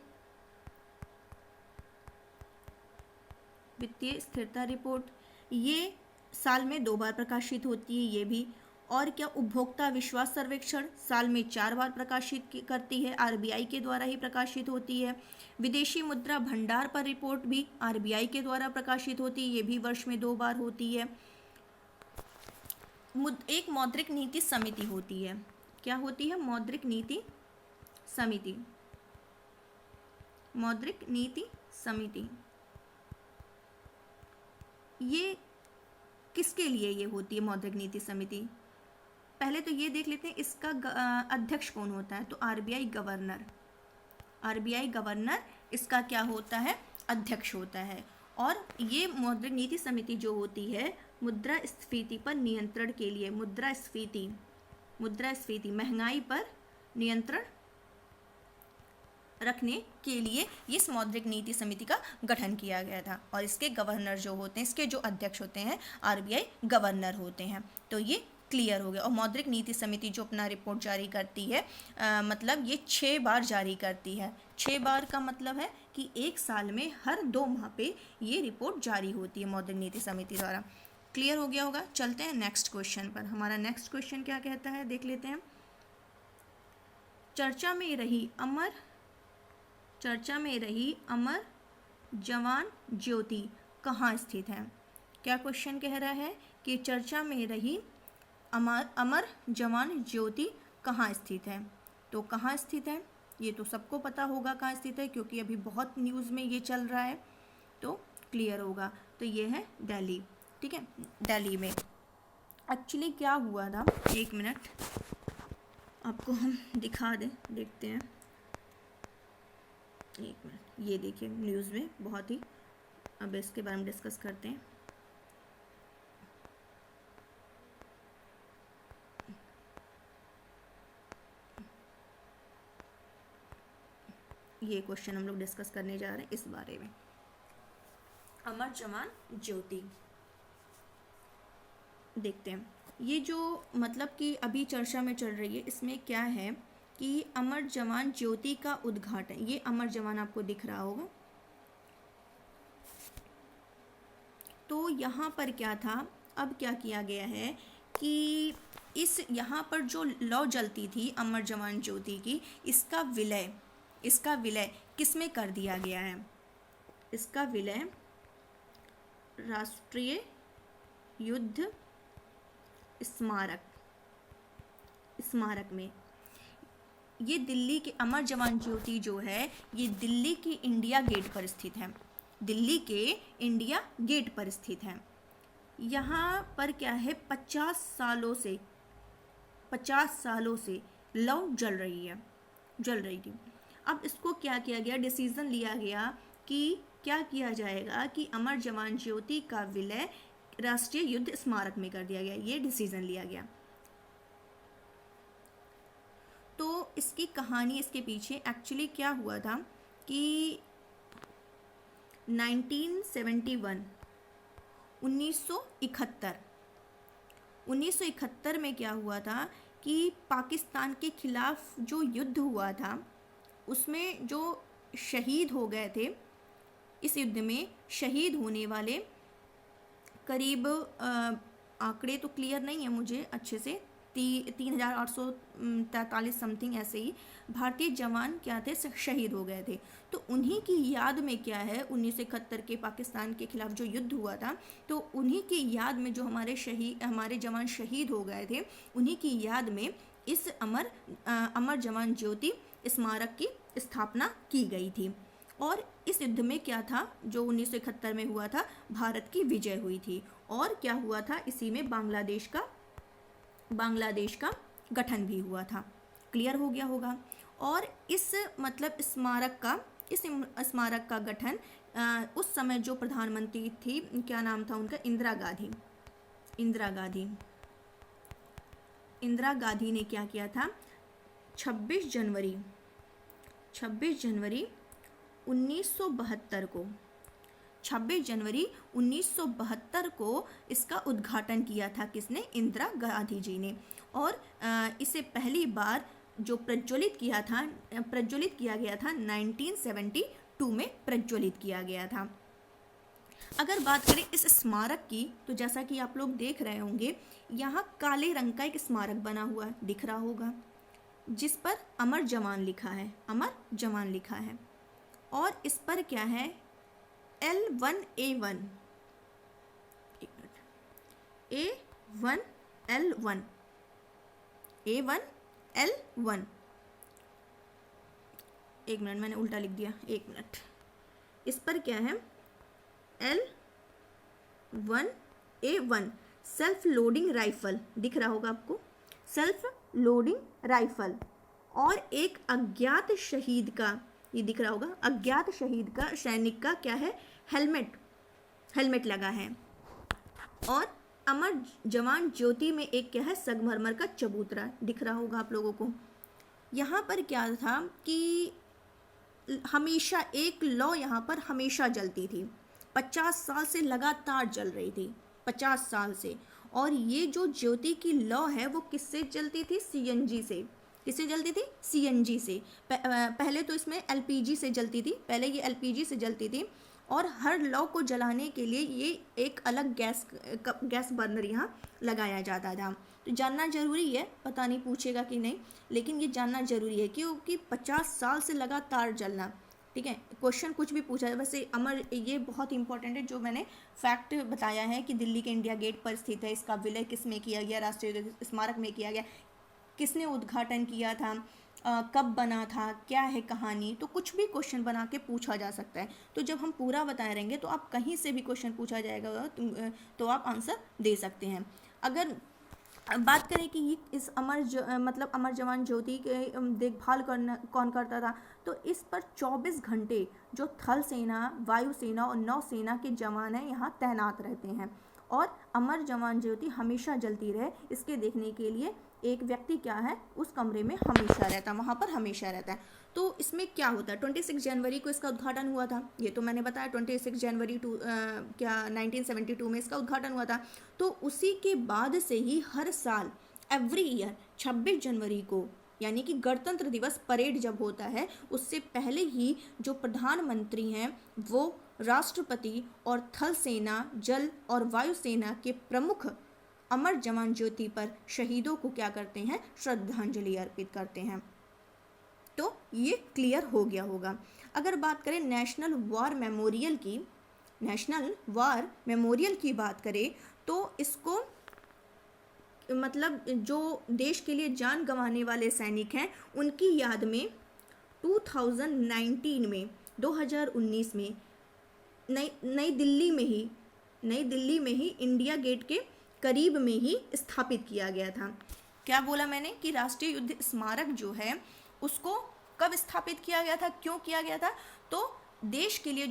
वित्तीय स्थिरता रिपोर्ट ये साल में 2 बार प्रकाशित होती है ये भी। और क्या, उपभोक्ता विश्वास सर्वेक्षण साल में 4 बार प्रकाशित करती है, आरबीआई के द्वारा ही प्रकाशित होती है। विदेशी मुद्रा भंडार पर रिपोर्ट भी आरबीआई के द्वारा प्रकाशित होती है, ये भी वर्ष में 2 बार होती है। एक मौद्रिक नीति समिति होती है, क्या होती है? मौद्रिक नीति समिति, मौद्रिक नीति समिति। ये किसके लिए ये होती है मौद्रिक नीति समिति? पहले तो ये देख लेते हैं इसका अध्यक्ष कौन होता है। तो आरबीआई गवर्नर, आरबीआई गवर्नर इसका क्या होता है? अध्यक्ष होता है। और ये मौद्रिक नीति समिति जो होती है मुद्रास्फीति पर नियंत्रण के लिए, मुद्रास्फीति, मुद्रास्फीति महंगाई पर नियंत्रण रखने के लिए इस मौद्रिक नीति समिति का गठन किया गया था। और इसके गवर्नर जो होते हैं, इसके जो अध्यक्ष होते हैं आरबीआई गवर्नर होते हैं। तो ये क्लियर हो गया। और मौद्रिक नीति समिति जो अपना रिपोर्ट जारी करती है मतलब ये 6 बार जारी करती है। 6 बार का मतलब है कि एक साल में हर 2 माह पे ये रिपोर्ट जारी होती है मौद्रिक नीति समिति द्वारा। क्लियर हो गया होगा। चलते हैं नेक्स्ट क्वेश्चन पर। हमारा नेक्स्ट क्वेश्चन क्या कहता है देख लेते हैं। चर्चा में रही अमर जवान ज्योति कहाँ स्थित है? क्या क्वेश्चन कह रहा है कि चर्चा में रही अमर जवान ज्योति कहाँ स्थित है? तो कहाँ स्थित है ये तो सबको पता होगा कहाँ स्थित है, क्योंकि अभी बहुत न्यूज़ में ये चल रहा है, तो क्लियर होगा। तो ये है दिल्ली, ठीक है, दिल्ली में। एक्चुअली क्या हुआ था, एक मिनट आपको हम दिखा दें, देखते हैं, एक मिनट। ये देखिए न्यूज़ में बहुत ही, अब इसके बारे में डिस्कस करते हैं। ये क्वेश्चन हम लोग डिस्कस करने जा रहे हैं इस बारे में। अमर जवान ज्योति देखते हैं। ये जो मतलब कि अभी चर्चा में चल रही है, इसमें क्या है कि अमर जवान ज्योति का उद्घाटन, ये अमर जवान आपको दिख रहा होगा। तो यहाँ पर क्या था, अब क्या किया गया है कि इस यहाँ पर जो लौ जलती थी अमर जवान ज्योति की, इसका विलय किस में कर दिया गया है? इसका विलय राष्ट्रीय युद्ध स्मारक में। ये दिल्ली के अमर जवान ज्योति जो है ये दिल्ली के इंडिया गेट पर स्थित है, दिल्ली के इंडिया गेट पर स्थित है। यहाँ पर क्या है, 50 सालों से लौ जल रही थी। अब इसको क्या किया गया, डिसीजन लिया गया कि क्या किया जाएगा कि अमर जवान ज्योति का विलय राष्ट्रीय युद्ध स्मारक में कर दिया गया, ये डिसीजन लिया गया। तो इसकी कहानी, इसके पीछे एक्चुअली क्या हुआ था कि 1971 में क्या हुआ था कि पाकिस्तान के खिलाफ जो युद्ध हुआ था उसमें जो शहीद हो गए थे, इस युद्ध में शहीद होने वाले करीब आंकड़े तो क्लियर नहीं है मुझे अच्छे से, 3843 समथिंग ऐसे ही भारतीय जवान क्या थे, शहीद हो गए थे। तो उन्हीं की याद में क्या है, 1971 के पाकिस्तान के खिलाफ जो युद्ध हुआ था, तो उन्हीं की याद में जो हमारे जवान शहीद हो गए थे, उन्हीं की याद में इस अमर जवान ज्योति स्मारक की स्थापना की गई थी। और इस युद्ध में क्या था, जो 1971 में हुआ था, भारत की विजय हुई थी। और क्या हुआ था, इसी में बांग्लादेश का गठन भी हुआ था। क्लियर हो गया होगा। और इस स्मारक का गठन उस समय जो प्रधानमंत्री थी, क्या नाम था उनका, इंदिरा गांधी ने क्या किया था, 26 जनवरी 1972 26 जनवरी 1972 को इसका उद्घाटन किया था किसने? इंदिरा गांधी जी ने। और इसे पहली बार जो प्रज्वलित किया गया था 1972 में प्रज्वलित किया गया था। अगर बात करें इस स्मारक की, तो जैसा कि आप लोग देख रहे होंगे, यहाँ काले रंग का एक स्मारक बना हुआ है, दिख रहा होगा, जिस पर अमर जवान लिखा है, अमर जवान लिखा है। और इस पर क्या है? L1A1, एक मिनट, A1L1, A1L1, एक मिनट, मैंने उल्टा लिख दिया, एक मिनट। इस पर क्या है? L1A1 सेल्फ लोडिंग राइफल, दिख रहा होगा आपको, सेल्फ लोडिंग राइफल। और एक अज्ञात शहीद का, ये दिख रहा होगा, अज्ञात शहीद का, सैनिक का क्या है? हेलमेट लगा है। और अमर जवान ज्योति में एक क्या है? संगमरमर का चबूतरा, दिख रहा होगा आप लोगों को। यहाँ पर क्या था कि हमेशा एक लौ यहाँ पर हमेशा जलती थी, 50 साल से लगातार जल रही थी, 50 साल से। और ये जो ज्योति की लौ है वो किससे जलती थी? सीएनजी से। किससे जलती थी? सीएनजी से। पहले तो इसमें एलपीजी से जलती थी, पहले ये एलपीजी से जलती थी। और हर लौ को जलाने के लिए ये एक अलग गैस बर्नर यहाँ लगाया जाता था। तो जानना ज़रूरी है, पता नहीं पूछेगा कि नहीं, लेकिन ये जानना ज़रूरी है क्योंकि 50 साल से लगातार जलना, ठीक है। क्वेश्चन कुछ भी पूछा है, वैसे अमर, ये बहुत इंपॉर्टेंट है जो मैंने फैक्ट बताया है कि दिल्ली के इंडिया गेट पर स्थित है, इसका विलय किस में किया गया? राष्ट्रीय स्मारक में किया गया। किसने उद्घाटन किया था? कब बना था? क्या है कहानी? तो कुछ भी क्वेश्चन बना के पूछा जा सकता है। तो जब हम पूरा बताए रहेंगे तो आप कहीं से भी क्वेश्चन पूछा जाएगा तो आप आंसर दे सकते हैं। अगर बात करें कि इस अमर जवान ज्योति के देखभाल करना कौन करता था, तो इस पर 24 घंटे जो थल सेना, वायु सेना और नौ सेना के जवान हैं यहाँ तैनात रहते हैं। और अमर जवान ज्योति हमेशा जलती रहे, इसके देखने के लिए एक व्यक्ति क्या है? उस कमरे में हमेशा रहता है, वहाँ पर हमेशा रहता है। तो इसमें क्या होता है? 26 जनवरी को इसका उद्घाटन हुआ था, ये तो मैंने बताया, 26 जनवरी 1972 में इसका उद्घाटन हुआ था। तो उसी के बाद से ही हर साल एवरी ईयर 26 जनवरी को, यानी कि गणतंत्र दिवस परेड जब होता है, उससे पहले ही जो प्रधानमंत्री हैं वो राष्ट्रपति और थल सेना, जल और वायु सेना के प्रमुख अमर जवान ज्योति पर शहीदों को क्या करते हैं? श्रद्धांजलि अर्पित करते हैं। तो ये क्लियर हो गया होगा। अगर बात करें नेशनल वार मेमोरियल की बात करें तो इसको मतलब जो देश के लिए जान गंवाने वाले सैनिक हैं उनकी याद में 2019 में 2019 में नई दिल्ली में ही इंडिया गेट के करीब में ही स्थापित किया गया था। क्या बोला मैंने? कि राष्ट्रीय युद्ध स्मारक जो है उसको कब स्थापित किया गया था, क्यों किया गया था? तो देश के लिए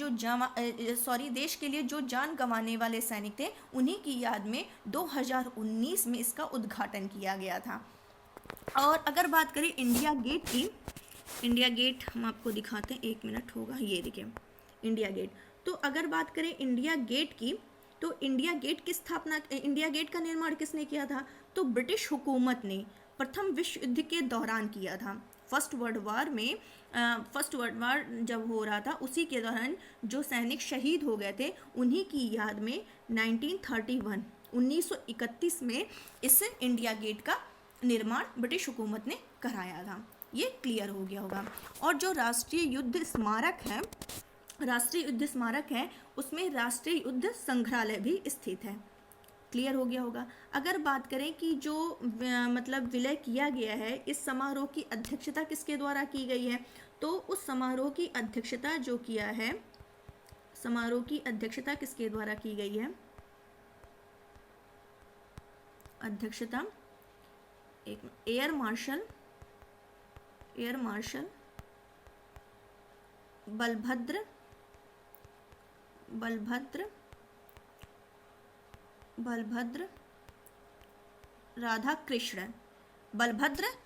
जो जान गंवाने वाले सैनिक थे उन्हीं की याद में 2019 में इसका उद्घाटन किया गया था। और अगर बात करें इंडिया गेट की, इंडिया गेट हम आपको दिखाते हैं, 1 मिनट होगा, ये देखिए इंडिया गेट। तो अगर बात करें इंडिया गेट की, तो इंडिया गेट का निर्माण किसने किया था? तो ब्रिटिश हुकूमत ने प्रथम विश्व युद्ध के दौरान किया था। फर्स्ट वर्ल्ड वार जब हो रहा था उसी के दौरान जो सैनिक शहीद हो गए थे उन्हीं की याद में 1931 में इस इंडिया गेट का निर्माण ब्रिटिश हुकूमत ने कराया था। ये क्लियर हो गया होगा। और जो राष्ट्रीय युद्ध स्मारक है उसमें राष्ट्रीय युद्ध संग्रहालय भी स्थित है। क्लियर हो गया होगा। अगर बात करें कि जो विलय किया गया है, इस समारोह की अध्यक्षता किसके द्वारा की गई है? तो उस समारोह की अध्यक्षता किसके द्वारा की गई है? अध्यक्षता एयर मार्शल बलभद्र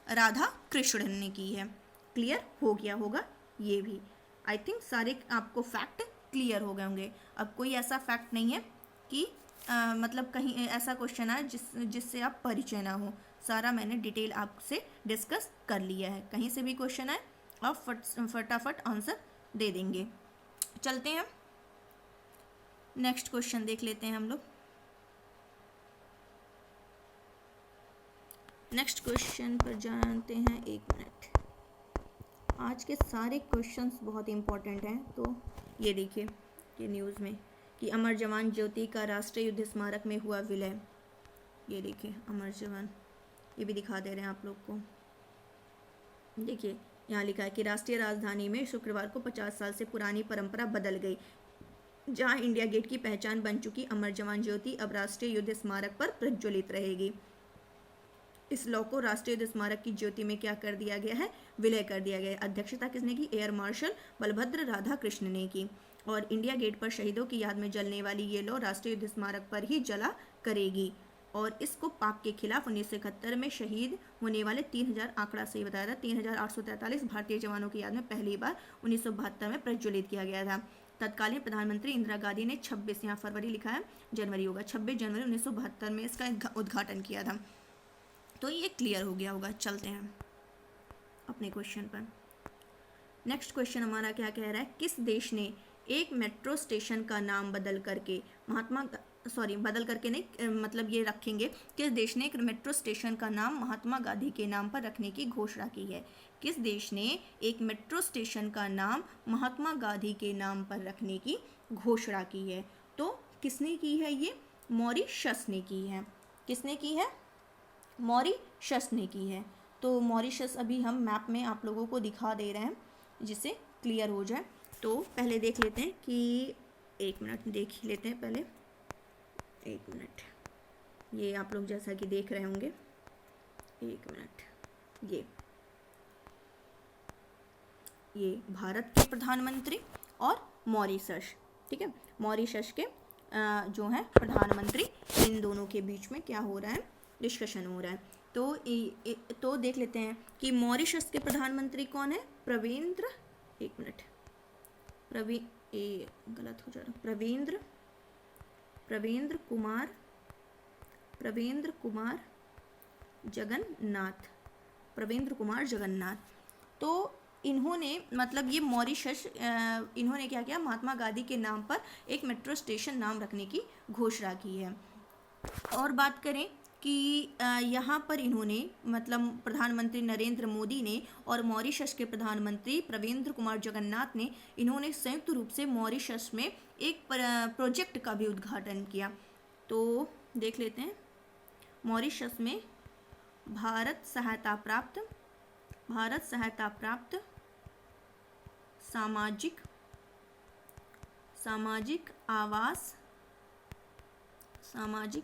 राधाकृष्णन ने की है। क्लियर हो गया होगा ये भी। आई थिंक सारे आपको फैक्ट क्लियर हो गए होंगे। अब कोई ऐसा फैक्ट नहीं है कि मतलब कहीं ऐसा क्वेश्चन आए जिससे आप परिचय ना हो। सारा मैंने डिटेल आपसे डिस्कस कर लिया है। कहीं से भी क्वेश्चन आए आप फटाफट आंसर दे देंगे। चलते हैं नेक्स्ट क्वेश्चन देख लेते हैं हम लोग। नेक्स्ट क्वेश्चन पर जानते हैं, 1 मिनट। आज के सारे क्वेश्चंस बहुत इंपॉर्टेंट हैं। तो ये देखिए, ये न्यूज़ में कि अमर जवान ज्योति का राष्ट्रीय युद्ध स्मारक में हुआ विलय। ये देखिए अमर जवान, ये भी दिखा दे रहे हैं आप लोग को। देखिए यहाँ लिखा है कि राष्ट्रीय राजधानी में शुक्रवार को 50 साल से पुरानी परंपरा बदल गई। जहां इंडिया गेट की पहचान बन चुकी अमर जवान ज्योति अब राष्ट्रीय युद्ध स्मारक पर प्रज्वलित रहेगी। इस लॉ को राष्ट्रीय युद्ध स्मारक की ज्योति में क्या कर दिया गया है, विलय कर दिया गया है। अध्यक्षता किसने की, एयर मार्शल बलभद्र राधाकृष्ण ने की। और इंडिया गेट पर शहीदों की याद में जलने वाली ये लॉ राष्ट्रीय युद्ध स्मारक पर ही जला करेगी। और इसको पाक के खिलाफ 1971 में शहीद होने वाले 3000 आंकड़ा से बताया था, 3843 भारतीय जवानों की याद में पहली बार 1972 में प्रज्वलित किया गया था। तत्कालीन प्रधानमंत्री इंदिरा गांधी ने 26, यहाँ फरवरी लिखा है, जनवरी होगा, 26 जनवरी 1972 में इसका उद्घाटन किया था। तो ये क्लियर हो गया होगा। चलते हैं अपने क्वेश्चन पर। नेक्स्ट क्वेश्चन हमारा क्या कह रहा है, किस देश ने एक मेट्रो स्टेशन का नाम बदल करके बदल करके नहीं, मतलब ये रखेंगे, किस देश ने एक मेट्रो स्टेशन का नाम महात्मा गांधी के नाम पर रखने की घोषणा की है। किस देश ने एक मेट्रो स्टेशन का नाम महात्मा गांधी के नाम पर रखने की घोषणा की है। तो किसने की है, ये मॉरिशस ने की है। किसने की है, मॉरिशस ने की है। तो मॉरिशस अभी हम मैप में आप लोगों को दिखा दे रहे हैं जिससे क्लियर हो जाए। तो पहले देख लेते हैं कि 1 मिनट देख लेते हैं पहले, 1 मिनट। ये आप लोग जैसा कि देख रहे होंगे, 1 मिनट। ये भारत के प्रधानमंत्री और मॉरिशस, ठीक है, मॉरिशस के जो है प्रधानमंत्री, इन दोनों के बीच में क्या हो रहा है, डिस्कशन हो रहा है। तो देख लेते हैं कि मॉरिशस के प्रधानमंत्री कौन है, प्रवींद्र, 1 मिनट, गलत हो जा रहा, प्रवींद्र कुमार जगन्नाथ। तो इन्होंने, मतलब ये मॉरिशस, इन्होंने क्या किया, महात्मा गांधी के नाम पर एक मेट्रो स्टेशन नाम रखने की घोषणा की है। और बात करें कि यहाँ पर इन्होंने, मतलब प्रधानमंत्री नरेंद्र मोदी ने और मॉरिशस के प्रधानमंत्री प्रवींद्र कुमार जगन्नाथ ने, इन्होंने संयुक्त रूप से मॉरिशस में एक प्रोजेक्ट का भी उद्घाटन किया। तो देख लेते हैं, मॉरिशस में भारत सहायता प्राप्त सामाजिक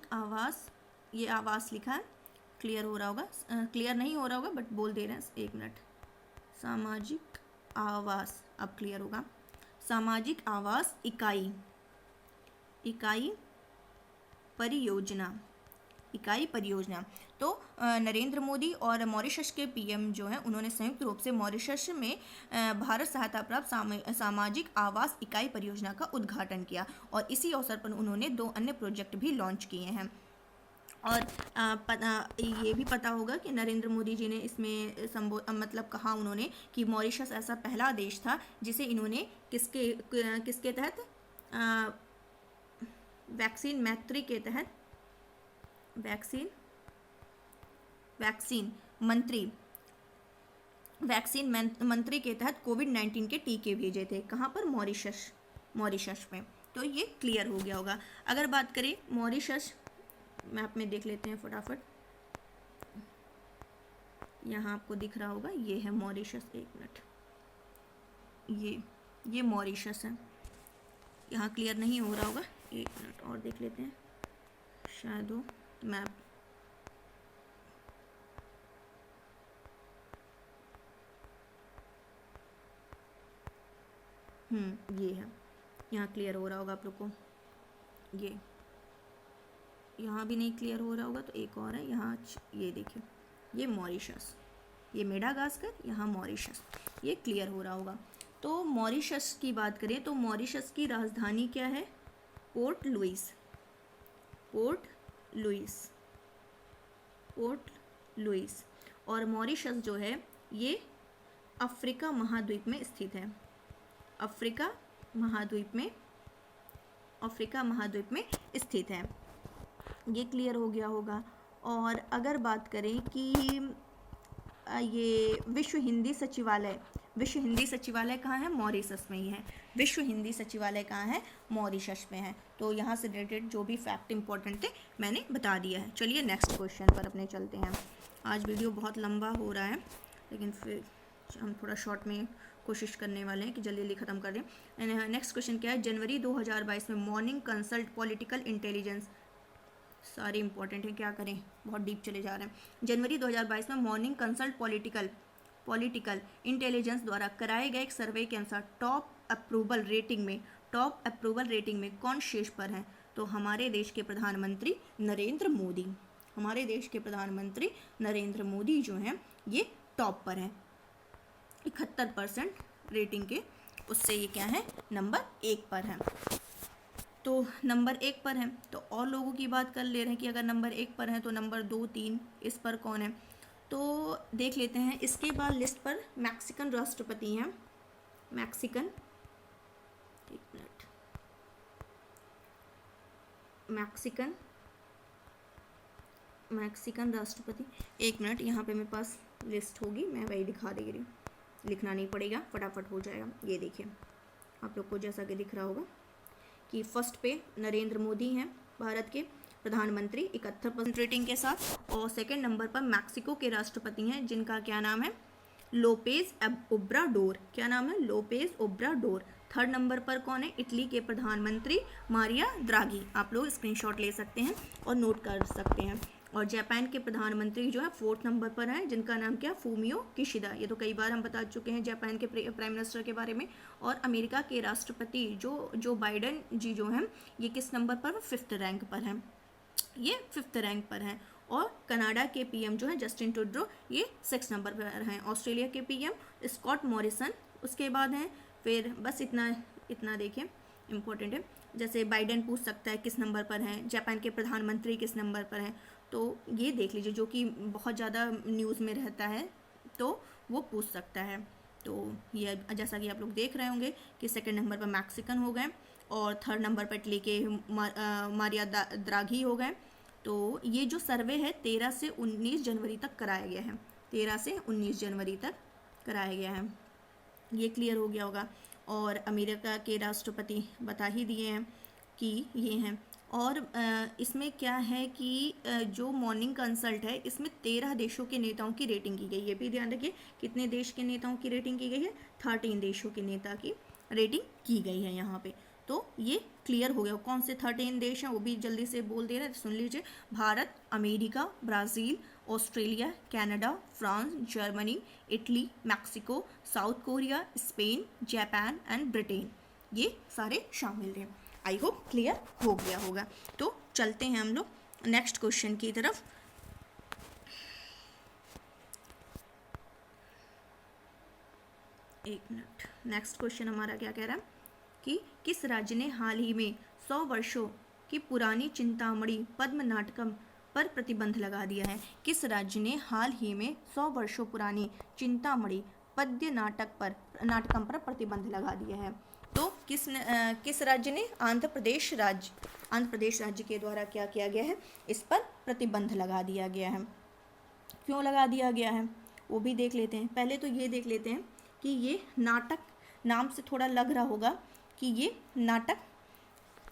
आवास, ये आवास लिखा है, क्लियर हो रहा होगा, क्लियर नहीं हो रहा होगा बट बोल दे रहे हैं, 1 मिनट। सामाजिक आवास, अब क्लियर होगा। सामाजिक आवास इकाई परियोजना। तो नरेंद्र मोदी और मॉरिशस के पीएम जो हैं, उन्होंने संयुक्त रूप से मॉरिशस में भारत सहायता प्राप्त सामाजिक आवास इकाई परियोजना का उद्घाटन किया। और इसी अवसर पर उन्होंने 2 अन्य प्रोजेक्ट भी लॉन्च किए हैं। और ये भी पता होगा कि नरेंद्र मोदी जी ने इसमें मतलब कहा उन्होंने कि मॉरिशस ऐसा पहला देश था जिसे इन्होंने किसके तहत, वैक्सीन मैत्री के तहत, वैक्सीन मंत्री के तहत कोविड-19 के टीके भेजे थे। कहाँ पर, मॉरिशस में। तो ये क्लियर हो गया होगा। अगर बात करें मॉरिशस, मैप में देख लेते हैं फटाफट, यहाँ आपको दिख रहा होगा, ये है मॉरिशस, 1 मिनट, ये मॉरिशस है। यहाँ क्लियर नहीं हो रहा होगा, 1 मिनट और देख लेते हैं, शायद वो मैप, ये है, यहाँ क्लियर हो रहा होगा आप लोग को। ये यहाँ भी नहीं क्लियर हो रहा होगा तो एक और है यहाँ, ये देखिए, ये मॉरिशस, ये मेडागास्कर, यहाँ मॉरिशस, ये क्लियर हो रहा होगा। तो मॉरिशस की बात करें तो मॉरिशस की राजधानी क्या है? Port Louis. Port Louis, Port Louis. और मॉरिशस जो है ये अफ्रीका महाद्वीप में स्थित है। अफ्रीका महाद्वीप में, अफ्रीका महाद्वीप में स्थित है। ये क्लियर हो गया होगा। और अगर बात करें कि ये विश्व हिंदी सचिवालय, विश्व हिंदी सचिवालय कहाँ है? मॉरिशस में ही है। विश्व हिंदी सचिवालय कहाँ है? मॉरिशस में है। तो यहाँ से रिलेटेड जो भी फैक्ट इंपॉर्टेंट थे मैंने बता दिया है। चलिए नेक्स्ट क्वेश्चन पर अपने चलते हैं। आज वीडियो बहुत लंबा हो रहा है, लेकिन फिर हम थोड़ा शॉर्ट में कोशिश करने वाले हैं कि जल्दी जल्दी ख़त्म कर दें। नेक्स्ट क्वेश्चन क्या है? जनवरी 2022 में मॉर्निंग कंसल्ट पॉलिटिकल इंटेलिजेंस, सारे इंपॉर्टेंट हैं, क्या करें, बहुत डीप चले जा रहे हैं। जनवरी 2022 में मॉर्निंग कंसल्ट पॉलिटिकल इंटेलिजेंस द्वारा कराए गए एक सर्वे के अनुसार टॉप अप्रूवल रेटिंग में कौन शीर्ष पर है? तो हमारे देश के प्रधानमंत्री नरेंद्र मोदी, हमारे देश के प्रधानमंत्री नरेंद्र मोदी जो हैं ये टॉप पर हैं 71% रेटिंग के, उससे ये क्या है? नंबर 1 पर है। तो नंबर 1 पर है। तो और लोगों की बात कर ले रहे हैं कि अगर नंबर 1 पर है तो नंबर 2, 3 इस पर कौन है? तो देख लेते हैं। इसके बाद लिस्ट पर मैक्सिकन राष्ट्रपति हैं। मैक्सिकन, एक मिनट, मैक्सिकन राष्ट्रपति, एक मिनट, यहाँ पे मेरे पास लिस्ट होगी, मैं वही दिखा दे रही हूँ, लिखना नहीं पड़ेगा, फटाफट हो जाएगा। ये देखिए आप लोग को जैसा कि दिख रहा होगा कि फर्स्ट पे नरेंद्र मोदी हैं भारत के प्रधानमंत्री 71% रेटिंग के साथ, और सेकंड नंबर पर मैक्सिको के राष्ट्रपति हैं जिनका क्या नाम है? Lopez Obrador. क्या नाम है? Lopez Obrador. थर्ड नंबर पर कौन है? इटली के प्रधानमंत्री मारिया द्राघी। आप लोग स्क्रीनशॉट ले सकते हैं और नोट कर सकते हैं। और जापान के प्रधानमंत्री जो है 4th नंबर पर है, जिनका नाम क्या? Fumio Kishida. ये तो कई बार हम बता चुके हैं जापान के प्राइम मिनिस्टर के बारे में। और अमेरिका के राष्ट्रपति जो बाइडेन जी जो हैं ये किस नंबर पर? 5th रैंक पर हैं, ये 5th रैंक पर हैं। और कनाडा के पीएम जो है जस्टिन ट्रूडो, ये 6 नंबर पर हैं। ऑस्ट्रेलिया के पीएम स्कॉट मॉरिसन उसके बाद हैं। फिर बस इतना देखिए इम्पोर्टेंट है। जैसे बाइडेन पूछ सकता है किस नंबर पर हैं, जापान के प्रधानमंत्री किस नंबर पर हैं, तो ये देख लीजिए, जो कि बहुत ज़्यादा न्यूज़ में रहता है तो वो पूछ सकता है। तो ये जैसा कि आप लोग देख रहे होंगे कि सेकंड नंबर पर मैक्सिकन हो गए और थर्ड नंबर पर इटली के मारिया द्राघी हो गए। तो ये जो सर्वे है 13 से 19 जनवरी तक कराया गया है, 13 से 19 जनवरी तक कराया गया है। ये क्लियर हो गया होगा। और अमेरिका के राष्ट्रपति बता ही दिए हैं कि ये हैं। और इसमें क्या है कि जो मॉर्निंग कंसल्ट है इसमें 13 देशों के नेताओं की रेटिंग की गई है। ये भी ध्यान रखिए, कितने देश के नेताओं की रेटिंग की गई है? 13 देशों के नेता की रेटिंग की गई है यहाँ पे। तो ये क्लियर हो गया। कौन से 13 देश हैं वो भी जल्दी से बोल दे रहे हैं, सुन लीजिए। Bharat, America, Brazil, Australia, Canada, France, Germany, Italy, Mexico, south Korea, Spain, Japan and Britain, ये सारे शामिल हैं। आई होप क्लियर हो गया होगा। तो चलते हैं हम लोग नेक्स्ट क्वेश्चन की तरफ। एक मिनट, नेक्स्ट क्वेश्चन हमारा क्या कह रहा है कि किस राज्य ने हाल ही में 100 वर्षों की पुरानी चिंतामणि पद्म नाटकम पर प्रतिबंध लगा दिया है? किस राज्य ने हाल ही में 100 वर्षों पुरानी चिंतामणि पद्य नाटकम पर प्रतिबंध लगा दिया है? तो किस राज्य ने? आंध्र प्रदेश राज्य के द्वारा क्या किया गया है? इस पर प्रतिबंध लगा दिया गया है। क्यों लगा दिया गया है वो भी देख लेते हैं। पहले तो ये देख लेते हैं कि ये नाटक, नाम से थोड़ा लग रहा होगा कि ये नाटक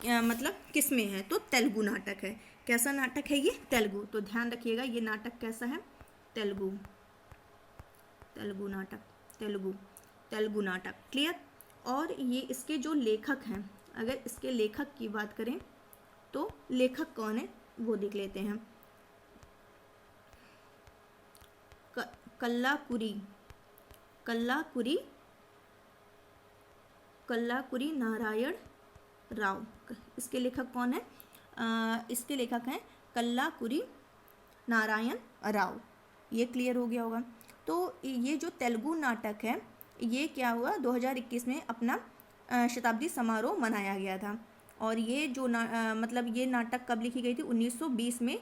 मतलब किस में है? तो तेलुगु नाटक है। कैसा नाटक है ये? तेलुगु। तो ध्यान रखिएगा ये नाटक कैसा है? तेलुगु नाटक। क्लियर? और ये इसके जो लेखक हैं, अगर इसके लेखक की बात करें तो लेखक कौन है वो देख लेते हैं। कल्लाकुरी नारायण राव, इसके लेखक कौन है? इसके लेखक हैं कल्लाकुरी नारायण राव। ये क्लियर हो गया होगा। तो ये जो तेलुगु नाटक है ये क्या हुआ 2021 में अपना शताब्दी समारोह मनाया गया था। और ये जो मतलब ये नाटक कब लिखी गई थी? 1920 में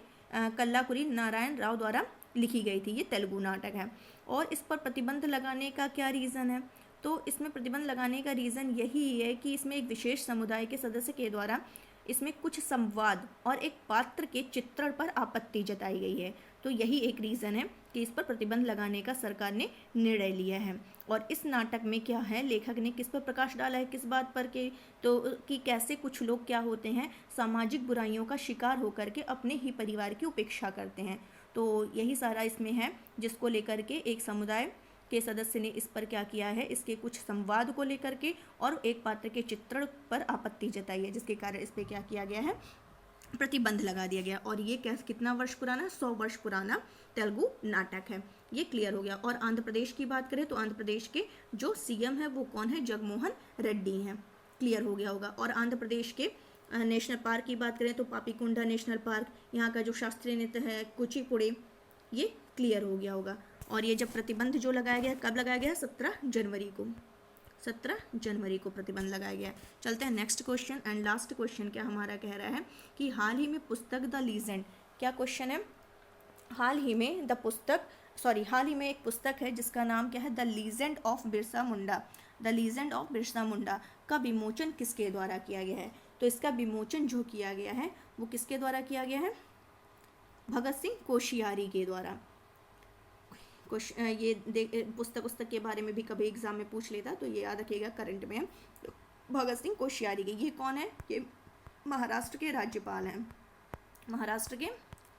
कल्लाकुरी नारायण राव द्वारा लिखी गई थी। ये तेलुगु नाटक है। और इस पर प्रतिबंध लगाने का क्या रीज़न है? तो इसमें प्रतिबंध लगाने का रीज़न यही है कि इसमें एक विशेष समुदाय के सदस्य के द्वारा इसमें कुछ संवाद और एक पात्र के चित्रण पर आपत्ति जताई गई है। तो यही एक रीज़न है कि इस पर प्रतिबंध लगाने का सरकार ने निर्णय लिया है। और इस नाटक में क्या है, लेखक ने किस पर प्रकाश डाला है, किस बात पर के तो कि कैसे कुछ लोग क्या होते हैं, सामाजिक बुराइयों का शिकार होकर के अपने ही परिवार की उपेक्षा करते हैं। तो यही सारा इसमें है, जिसको लेकर के एक समुदाय के सदस्य ने इस पर क्या किया है, इसके कुछ संवाद को लेकर के और एक पात्र के चित्रण पर आपत्ति जताई है, जिसके कारण इस पर क्या किया गया है, प्रतिबंध लगा दिया गया। और ये कितना वर्ष पुराना? 100 वर्ष पुराना तेलुगु नाटक है। ये क्लियर हो गया। और आंध्र प्रदेश की बात करें तो आंध्र प्रदेश के जो सीएम है वो कौन है? जगमोहन रेड्डी हैं। क्लियर हो गया होगा। और आंध्र प्रदेश के नेशनल पार्क की बात करें तो पापीकोंडा नेशनल पार्क, यहाँ का जो शास्त्रीय नृत्य है कुचिपुड़ी, ये क्लियर हो गया होगा। और ये जब प्रतिबंध जो लगाया गया, कब लगाया गया? 17 जनवरी को। 17 जनवरी को प्रतिबंध लगाया गया। चलते हैं next question and last question. क्या हमारा कह रहा है कि हाल ही में पुस्तक द लीजेंड, क्या क्वेश्चन है? हाल ही में एक पुस्तक है जिसका नाम क्या है? The legend of Birsa Munda. The legend of Birsa Munda का विमोचन किसके द्वारा किया गया है? तो इसका विमोचन जो किया गया है वो किसके द्वारा किया गया है? भगत सिंह कोश्यारी के द्वारा। ये पुस्तक के बारे में भी कभी एग्जाम में पूछ लेता तो ये याद रखिएगा, करंट में है। तो भगत सिंह कोश्यारी के, ये कौन है? ये महाराष्ट्र के राज्यपाल हैं। महाराष्ट्र के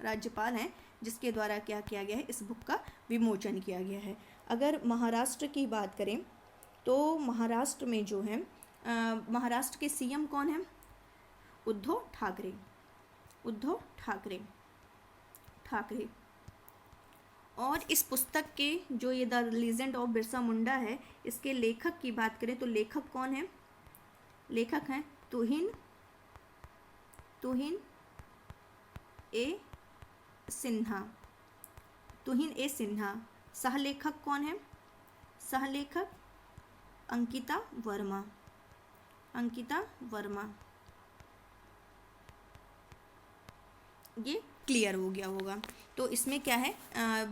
राज्यपाल हैं जिसके द्वारा क्या किया गया है? इस बुक का विमोचन किया गया है। अगर महाराष्ट्र की बात करें तो महाराष्ट्र में जो है महाराष्ट्र के सीएम कौन है? उद्धव ठाकरे। उद्धव ठाकरे। और इस पुस्तक के जो ये द लीजेंड ऑफ बिरसा मुंडा है, इसके लेखक की बात करें तो लेखक कौन है? लेखक हैं तुहिन ए सिन्हा। तुहिन ए सिन्हा। सहलेखक कौन है? सहलेखक अंकिता वर्मा। ये क्लियर हो गया होगा। तो इसमें क्या है,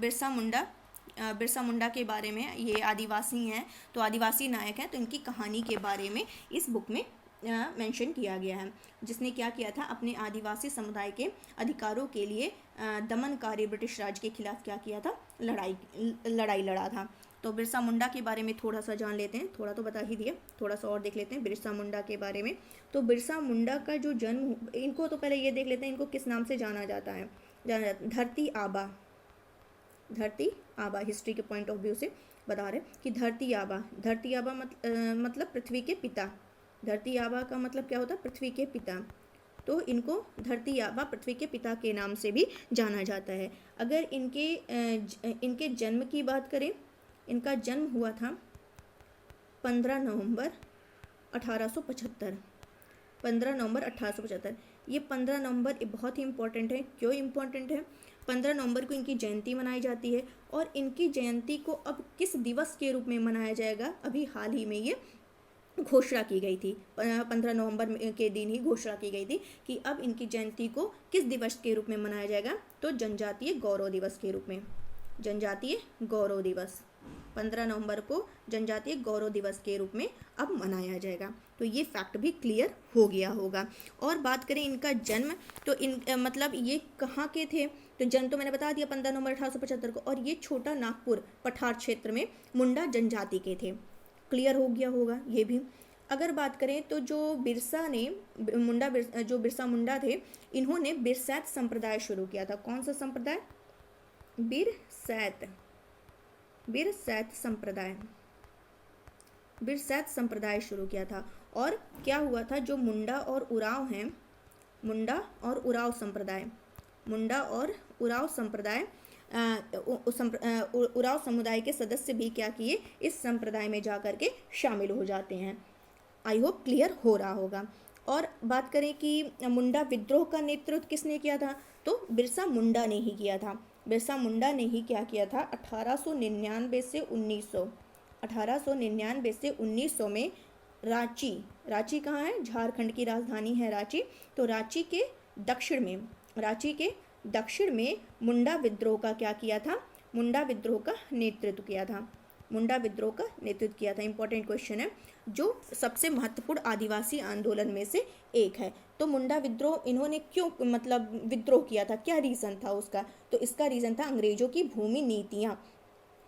बिरसा मुंडा के बारे में, ये आदिवासी हैं तो आदिवासी नायक हैं, तो इनकी कहानी के बारे में इस बुक में मेंशन किया गया है। जिसने क्या किया था? अपने आदिवासी समुदाय के अधिकारों के लिए दमनकारी ब्रिटिश राज के खिलाफ क्या किया था? लड़ाई लड़ा था। तो बिरसा मुंडा के बारे में थोड़ा सा जान लेते हैं। थोड़ा तो बता ही दिया, थोड़ा सा और देख लेते हैं बिरसा मुंडा के बारे में। तो बिरसा मुंडा का जो जन्म, इनको तो पहले ये देख लेते हैं, इनको किस नाम से जाना जाता है? धरती आबा। हिस्ट्री के पॉइंट ऑफ व्यू से बता रहे कि धरती आबा मतलब पृथ्वी के पिता। धरती आबा का मतलब क्या होता है? पृथ्वी के पिता। तो इनको धरती आबा, पृथ्वी के पिता के नाम से भी जाना जाता है। अगर इनके जन्म की बात करें, इनका जन्म हुआ था 15 नवंबर 1875। 15 नवंबर 1875। ये 15 नवंबर बहुत ही इम्पोर्टेंट है। क्यों इम्पोर्टेंट है? 15 नवंबर को इनकी जयंती मनाई जाती है। और इनकी जयंती को अब किस दिवस के रूप में मनाया जाएगा? अभी हाल ही में ये घोषणा की गई थी, 15 नवंबर के दिन ही घोषणा की गई थी कि अब इनकी जयंती को किस दिवस के रूप में मनाया जाएगा? तो जनजातीय गौरव दिवस के रूप में। जनजातीय गौरव दिवस 15 नवंबर को जनजातीय गौरव दिवस के रूप में अब मनाया जाएगा। तो ये फैक्ट भी क्लियर हो गया होगा। और बात करें इनका जन्म, तो मतलब ये कहाँ के थे? तो जन्म तो मैंने बता दिया 15 नवंबर 1875 को। और ये छोटा नागपुर पठार क्षेत्र में मुंडा जनजाति के थे। क्लियर हो गया होगा ये भी। अगर बात करें तो जो बिरसा मुंडा थे, इन्होंने बिरसैत संप्रदाय शुरू किया था। कौन सा संप्रदाय? बिरसैत संप्रदाय शुरू किया था। और क्या हुआ था? जो मुंडा और उराव संप्रदाय उराव समुदाय के सदस्य भी क्या किए? इस संप्रदाय में जाकर के शामिल हो जाते हैं। आई होप क्लियर हो रहा होगा। और बात करें कि मुंडा विद्रोह का नेतृत्व किसने किया था? तो बिरसा मुंडा ने ही किया था। बिरसा मुंडा ने ही क्या किया था? 1899 से 1900 1899 से 1900 में रांची कहाँ है, झारखंड की राजधानी है रांची, तो रांची के दक्षिण में मुंडा विद्रोह का क्या किया था, मुंडा विद्रोह का नेतृत्व किया था। इंपॉर्टेंट क्वेश्चन है, जो सबसे महत्वपूर्ण आदिवासी आंदोलन में से एक है। तो मुंडा विद्रोह इन्होंने क्यों मतलब विद्रोह किया था, क्या रीज़न था उसका, तो इसका रीज़न था अंग्रेजों की भूमि नीतियाँ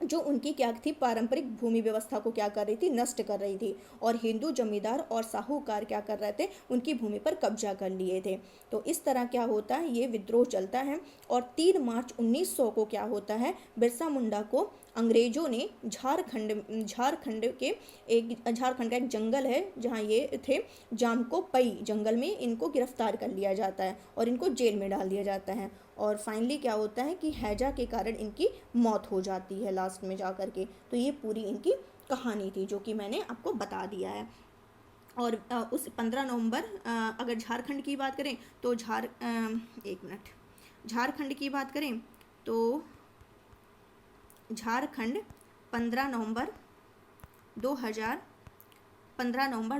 जो उनकी क्या थी, पारंपरिक भूमि व्यवस्था को क्या कर रही थी, नष्ट कर रही थी, और हिंदू जमींदार और साहूकार क्या कर रहे थे, उनकी भूमि पर कब्जा कर लिए थे। तो इस तरह क्या होता है, ये विद्रोह चलता है, और 3 मार्च 1900 को क्या होता है, बिरसा मुंडा को अंग्रेजों ने झारखंड का एक जंगल है जहाँ ये थे, जामकोपई जंगल में इनको गिरफ्तार कर लिया जाता है और इनको जेल में डाल दिया जाता है, और फाइनली क्या होता है कि हैजा के कारण इनकी मौत हो जाती है लास्ट में जा कर के। तो ये पूरी इनकी कहानी थी जो कि मैंने आपको बता दिया है। और उस 15 नवंबर अगर झारखंड की बात करें तो झारखंड की बात करें तो झारखंड 15 नवंबर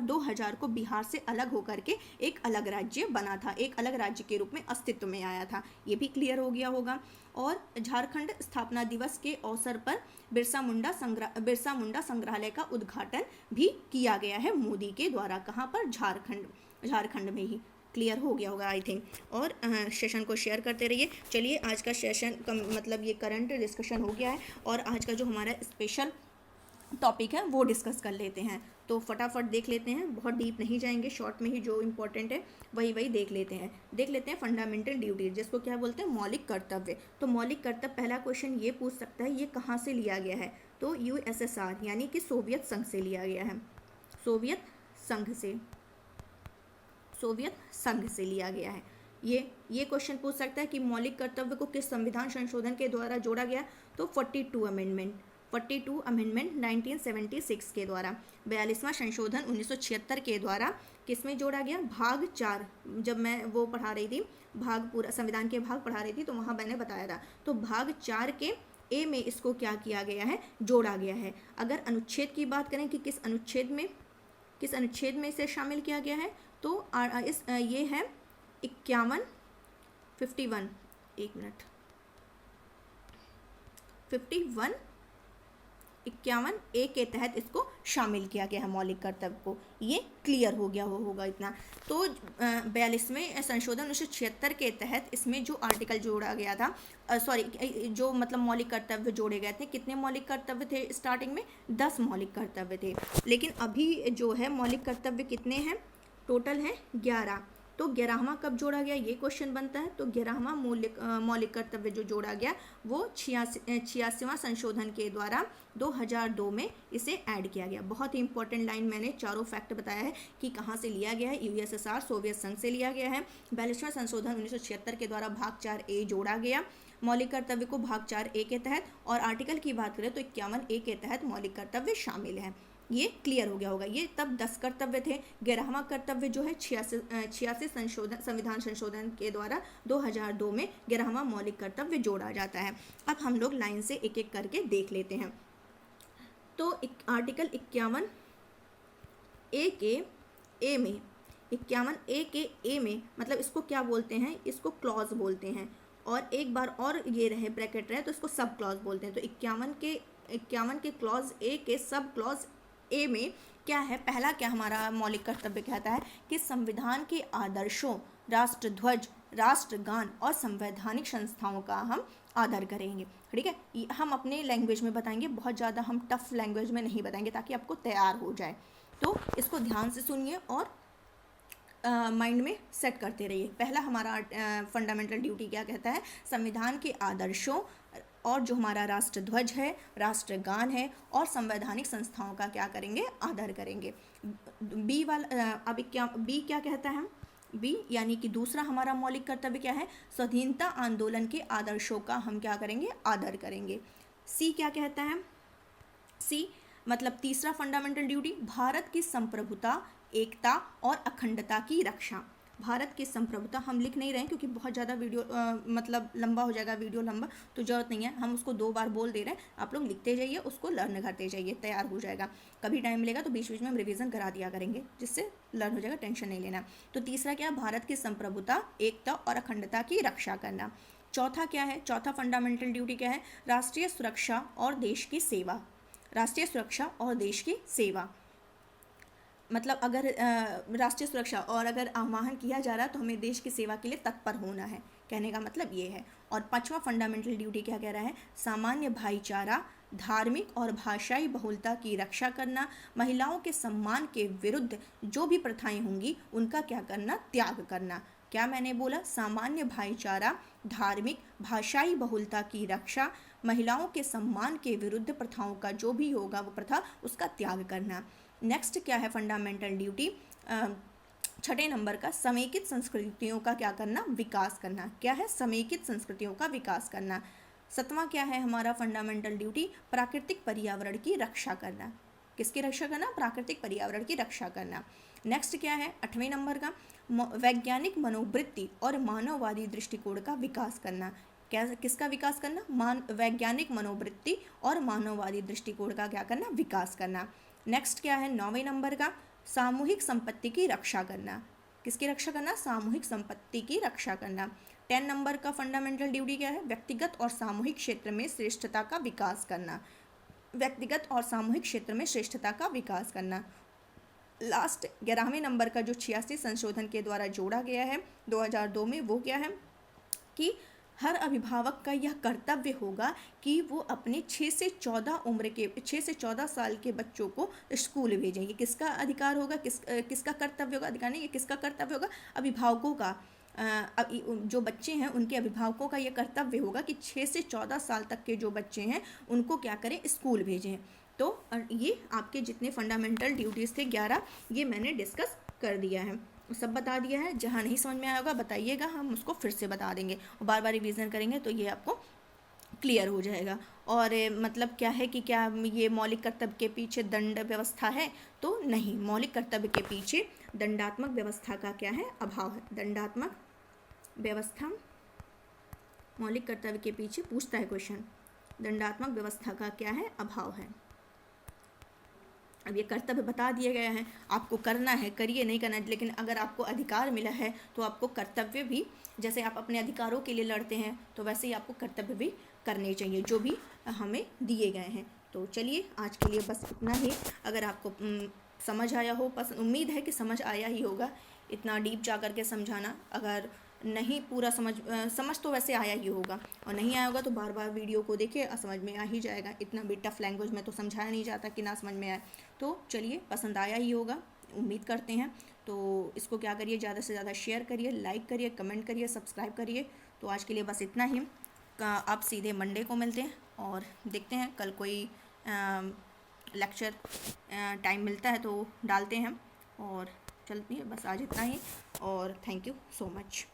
2000 को बिहार से अलग होकर के एक अलग राज्य बना था, एक अलग राज्य के रूप में अस्तित्व में आया था, ये भी क्लियर हो गया होगा। और झारखंड स्थापना दिवस के अवसर पर बिरसा मुंडा संग्रहालय का उद्घाटन भी किया गया है मोदी के द्वारा, कहाँ पर, झारखंड में ही। क्लियर हो गया होगा आई थिंक। और सेशन को शेयर करते रहिए। चलिए आज का सेशन मतलब ये करंट डिस्कशन हो गया है, और आज का जो हमारा स्पेशल टॉपिक है वो डिस्कस कर लेते हैं। तो फटाफट देख लेते हैं, बहुत डीप नहीं जाएंगे, शॉर्ट में ही जो इम्पोर्टेंट है वही देख लेते हैं। फंडामेंटल ड्यूटीज, जिसको क्या बोलते हैं, मौलिक कर्तव्य। तो मौलिक कर्तव्य, पहला क्वेश्चन ये पूछ सकता है ये कहाँ से लिया गया है, तो USSR यानी कि सोवियत संघ से लिया गया है, सोवियत संघ से लिया गया है। ये क्वेश्चन पूछ सकता है कि मौलिक कर्तव्य को किस संविधान संशोधन के द्वारा जोड़ा गया, तो 42 अमेंडमेंट 1976 के द्वारा। 42वां संशोधन 1976 के द्वारा किसमें जोड़ा गया, भाग 4, जब मैं वो पढ़ा रही थी, पूरा संविधान के भाग पढ़ा रही थी तो वहाँ मैंने बताया था, तो भाग 4 के ए में इसको क्या किया गया है, जोड़ा गया है। अगर अनुच्छेद की बात करें कि किस अनुच्छेद में इसे शामिल किया गया है, तो ये है 51 51 ए के तहत इसको शामिल किया गया है मौलिक कर्तव्य को। ये क्लियर हो गया होगा इतना। तो 42वें संशोधन 1976 के तहत इसमें जो आर्टिकल जोड़ा गया था, जो मतलब मौलिक कर्तव्य जोड़े गए थे, कितने मौलिक कर्तव्य थे स्टार्टिंग में, 10 मौलिक कर्तव्य थे, लेकिन अभी जो है मौलिक कर्तव्य कितने हैं, टोटल है 11। तो 11वां कब जोड़ा गया, ये क्वेश्चन बनता है। तो 11वां मौलिक कर्तव्य जो जोड़ा गया वो 86वां संशोधन के द्वारा 2002 में इसे ऐड किया गया। बहुत ही इंपॉर्टेंट लाइन, मैंने चारों फैक्ट बताया है कि कहाँ से लिया गया है, USSR सोवियत संघ से लिया गया है। 42वां संशोधन 1976 के द्वारा भाग 4A जोड़ा गया मौलिक कर्तव्य को भाग 4A के तहत, और आर्टिकल की बात करें तो 51A के तहत मौलिक कर्तव्य शामिल है। ये क्लियर हो गया होगा। ये तब 10 कर्तव्य थे। 11वां कर्तव्य जो है 86 संविधान संशोधन के द्वारा 2002 में 11वां मौलिक कर्तव्य जोड़ा जाता है। अब हम लोग लाइन से एक एक करके देख लेते हैं। तो आर्टिकल 51A के ए में, 51A के ए में मतलब इसको क्या बोलते हैं, इसको क्लॉज बोलते हैं, और एक बार और ये रहे ब्रैकेट रहे तो इसको सब क्लॉज बोलते हैं। तो 51 के क्लॉज ए के सब क्लॉज ए में क्या है, पहला क्या हमारा मौलिक कर्तव्य कहता है कि संविधान के आदर्शों, राष्ट्रध्वज, राष्ट्रगान और संवैधानिक संस्थाओं का हम आदर करेंगे। ठीक है, हम अपने लैंग्वेज में बताएंगे, बहुत ज़्यादा हम टफ लैंग्वेज में नहीं बताएंगे ताकि आपको तैयार हो जाए। तो इसको ध्यान से सुनिए और माइंड में सेट करते रहिए। पहला हमारा फंडामेंटल ड्यूटी क्या कहता है, संविधान के आदर्शों और जो हमारा राष्ट्रध्वज है, राष्ट्रगान है और संवैधानिक संस्थाओं का क्या करेंगे, आदर करेंगे। बी वाला अब बी क्या कहता है, बी यानी कि दूसरा हमारा मौलिक कर्तव्य क्या है, स्वाधीनता आंदोलन के आदर्शों का हम क्या करेंगे, आदर करेंगे। सी क्या कहता है, सी मतलब तीसरा फंडामेंटल ड्यूटी, भारत की संप्रभुता, एकता और अखंडता की रक्षा। भारत की संप्रभुता हम लिख नहीं रहे हैं क्योंकि बहुत ज़्यादा वीडियो मतलब लंबा हो जाएगा, वीडियो लंबा, तो ज़रूरत नहीं है, हम उसको 2 बार बोल दे रहे हैं, आप लोग लिखते जाइए, उसको लर्न करते जाइए, तैयार हो जाएगा। कभी टाइम मिलेगा तो बीच बीच में हम रिवीजन करा दिया करेंगे, जिससे लर्न हो जाएगा, टेंशन नहीं लेना। तो तीसरा क्या है, भारत की संप्रभुता, एकता और अखंडता की रक्षा करना। चौथा क्या है, चौथा फंडामेंटल ड्यूटी क्या है, राष्ट्रीय सुरक्षा और देश की सेवा। राष्ट्रीय सुरक्षा और देश की सेवा मतलब अगर राष्ट्रीय सुरक्षा और अगर आह्वान किया जा रहा है तो हमें देश की सेवा के लिए तत्पर होना है, कहने का मतलब ये है। और पांचवा फंडामेंटल ड्यूटी क्या कह रहा है, सामान्य भाईचारा, धार्मिक और भाषाई बहुलता की रक्षा करना, महिलाओं के सम्मान के विरुद्ध जो भी प्रथाएं होंगी उनका क्या करना, त्याग करना। क्या मैंने बोला, सामान्य भाईचारा, धार्मिक भाषाई बहुलता की रक्षा, महिलाओं के सम्मान के विरुद्ध प्रथाओं का जो भी होगा वो प्रथा उसका त्याग करना। नेक्स्ट क्या है फंडामेंटल ड्यूटी, छठे नंबर का, समेकित संस्कृतियों का क्या करना, विकास करना। क्या है, समेकित संस्कृतियों का विकास करना। सातवां क्या है हमारा फंडामेंटल ड्यूटी, प्राकृतिक पर्यावरण की रक्षा करना। किसकी रक्षा करना, प्राकृतिक पर्यावरण की रक्षा करना। नेक्स्ट क्या है 8वें नंबर का, वैज्ञानिक मनोवृत्ति और मानववादी दृष्टिकोण का विकास करना। क्या, किसका विकास करना, वैज्ञानिक मनोवृत्ति और मानववादी दृष्टिकोण का क्या करना, विकास करना। नेक्स्ट क्या है 9वें नंबर का, सामूहिक संपत्ति की रक्षा करना। किसकी रक्षा करना, सामूहिक संपत्ति की रक्षा करना। 10 नंबर का फंडामेंटल ड्यूटी क्या है, व्यक्तिगत और सामूहिक क्षेत्र में श्रेष्ठता का विकास करना। व्यक्तिगत और सामूहिक क्षेत्र में श्रेष्ठता का विकास करना। लास्ट 11वें नंबर का जो 86 संशोधन के द्वारा जोड़ा गया है 2002 में, वो क्या है कि हर अभिभावक का यह कर्तव्य होगा कि वो अपने 6 से 14 साल के बच्चों को स्कूल भेजेंगे। किसका अधिकार होगा, किसका कर्तव्य होगा, अधिकार नहीं, किसका कर्तव्य होगा, अभिभावकों का। जो बच्चे हैं उनके अभिभावकों का यह कर्तव्य होगा कि 6 से 14 साल तक के जो बच्चे हैं उनको क्या करें, स्कूल भेजें। तो ये आपके जितने फंडामेंटल ड्यूटीज़ थे 11, ये मैंने डिस्कस कर दिया है, सब बता दिया है। जहाँ नहीं समझ में आया होगा बताइएगा, हम उसको फिर से बता देंगे और बार बार रिवीजन करेंगे तो ये आपको क्लियर हो जाएगा। और मतलब क्या है कि क्या ये मौलिक कर्तव्य के पीछे दंड व्यवस्था है, तो नहीं, मौलिक कर्तव्य के पीछे दंडात्मक व्यवस्था का क्या है, अभाव है। दंडात्मक व्यवस्था, मौलिक कर्तव्य के पीछे पूछता है क्वेश्चन, दंडात्मक व्यवस्था का क्या है, अभाव है। अब ये कर्तव्य बता दिए गए हैं, आपको करना है करिए, नहीं करना है, लेकिन अगर आपको अधिकार मिला है तो आपको कर्तव्य भी, जैसे आप अपने अधिकारों के लिए लड़ते हैं तो वैसे ही आपको कर्तव्य भी करने चाहिए जो भी हमें दिए गए हैं। तो चलिए आज के लिए बस इतना ही। अगर आपको समझ आया हो, उम्मीद है कि समझ आया ही होगा, इतना डीप जा कर के समझाना। अगर नहीं पूरा समझ तो वैसे आया ही होगा, और नहीं आया होगा तो बार बार वीडियो को देखिए, समझ में आ ही जाएगा। इतना भी टफ लैंग्वेज में तो समझाया नहीं जाता कि ना समझ में आए। तो चलिए, पसंद आया ही होगा, उम्मीद करते हैं। तो इसको क्या करिए, ज़्यादा से ज़्यादा शेयर करिए, लाइक करिए, कमेंट करिए, सब्सक्राइब करिए। तो आज के लिए बस इतना ही। आप सीधे मंडे को मिलते हैं और देखते हैं कल कोई लेक्चर टाइम मिलता है तो डालते हैं। और चलती है, बस आज इतना ही, और थैंक यू सो मच।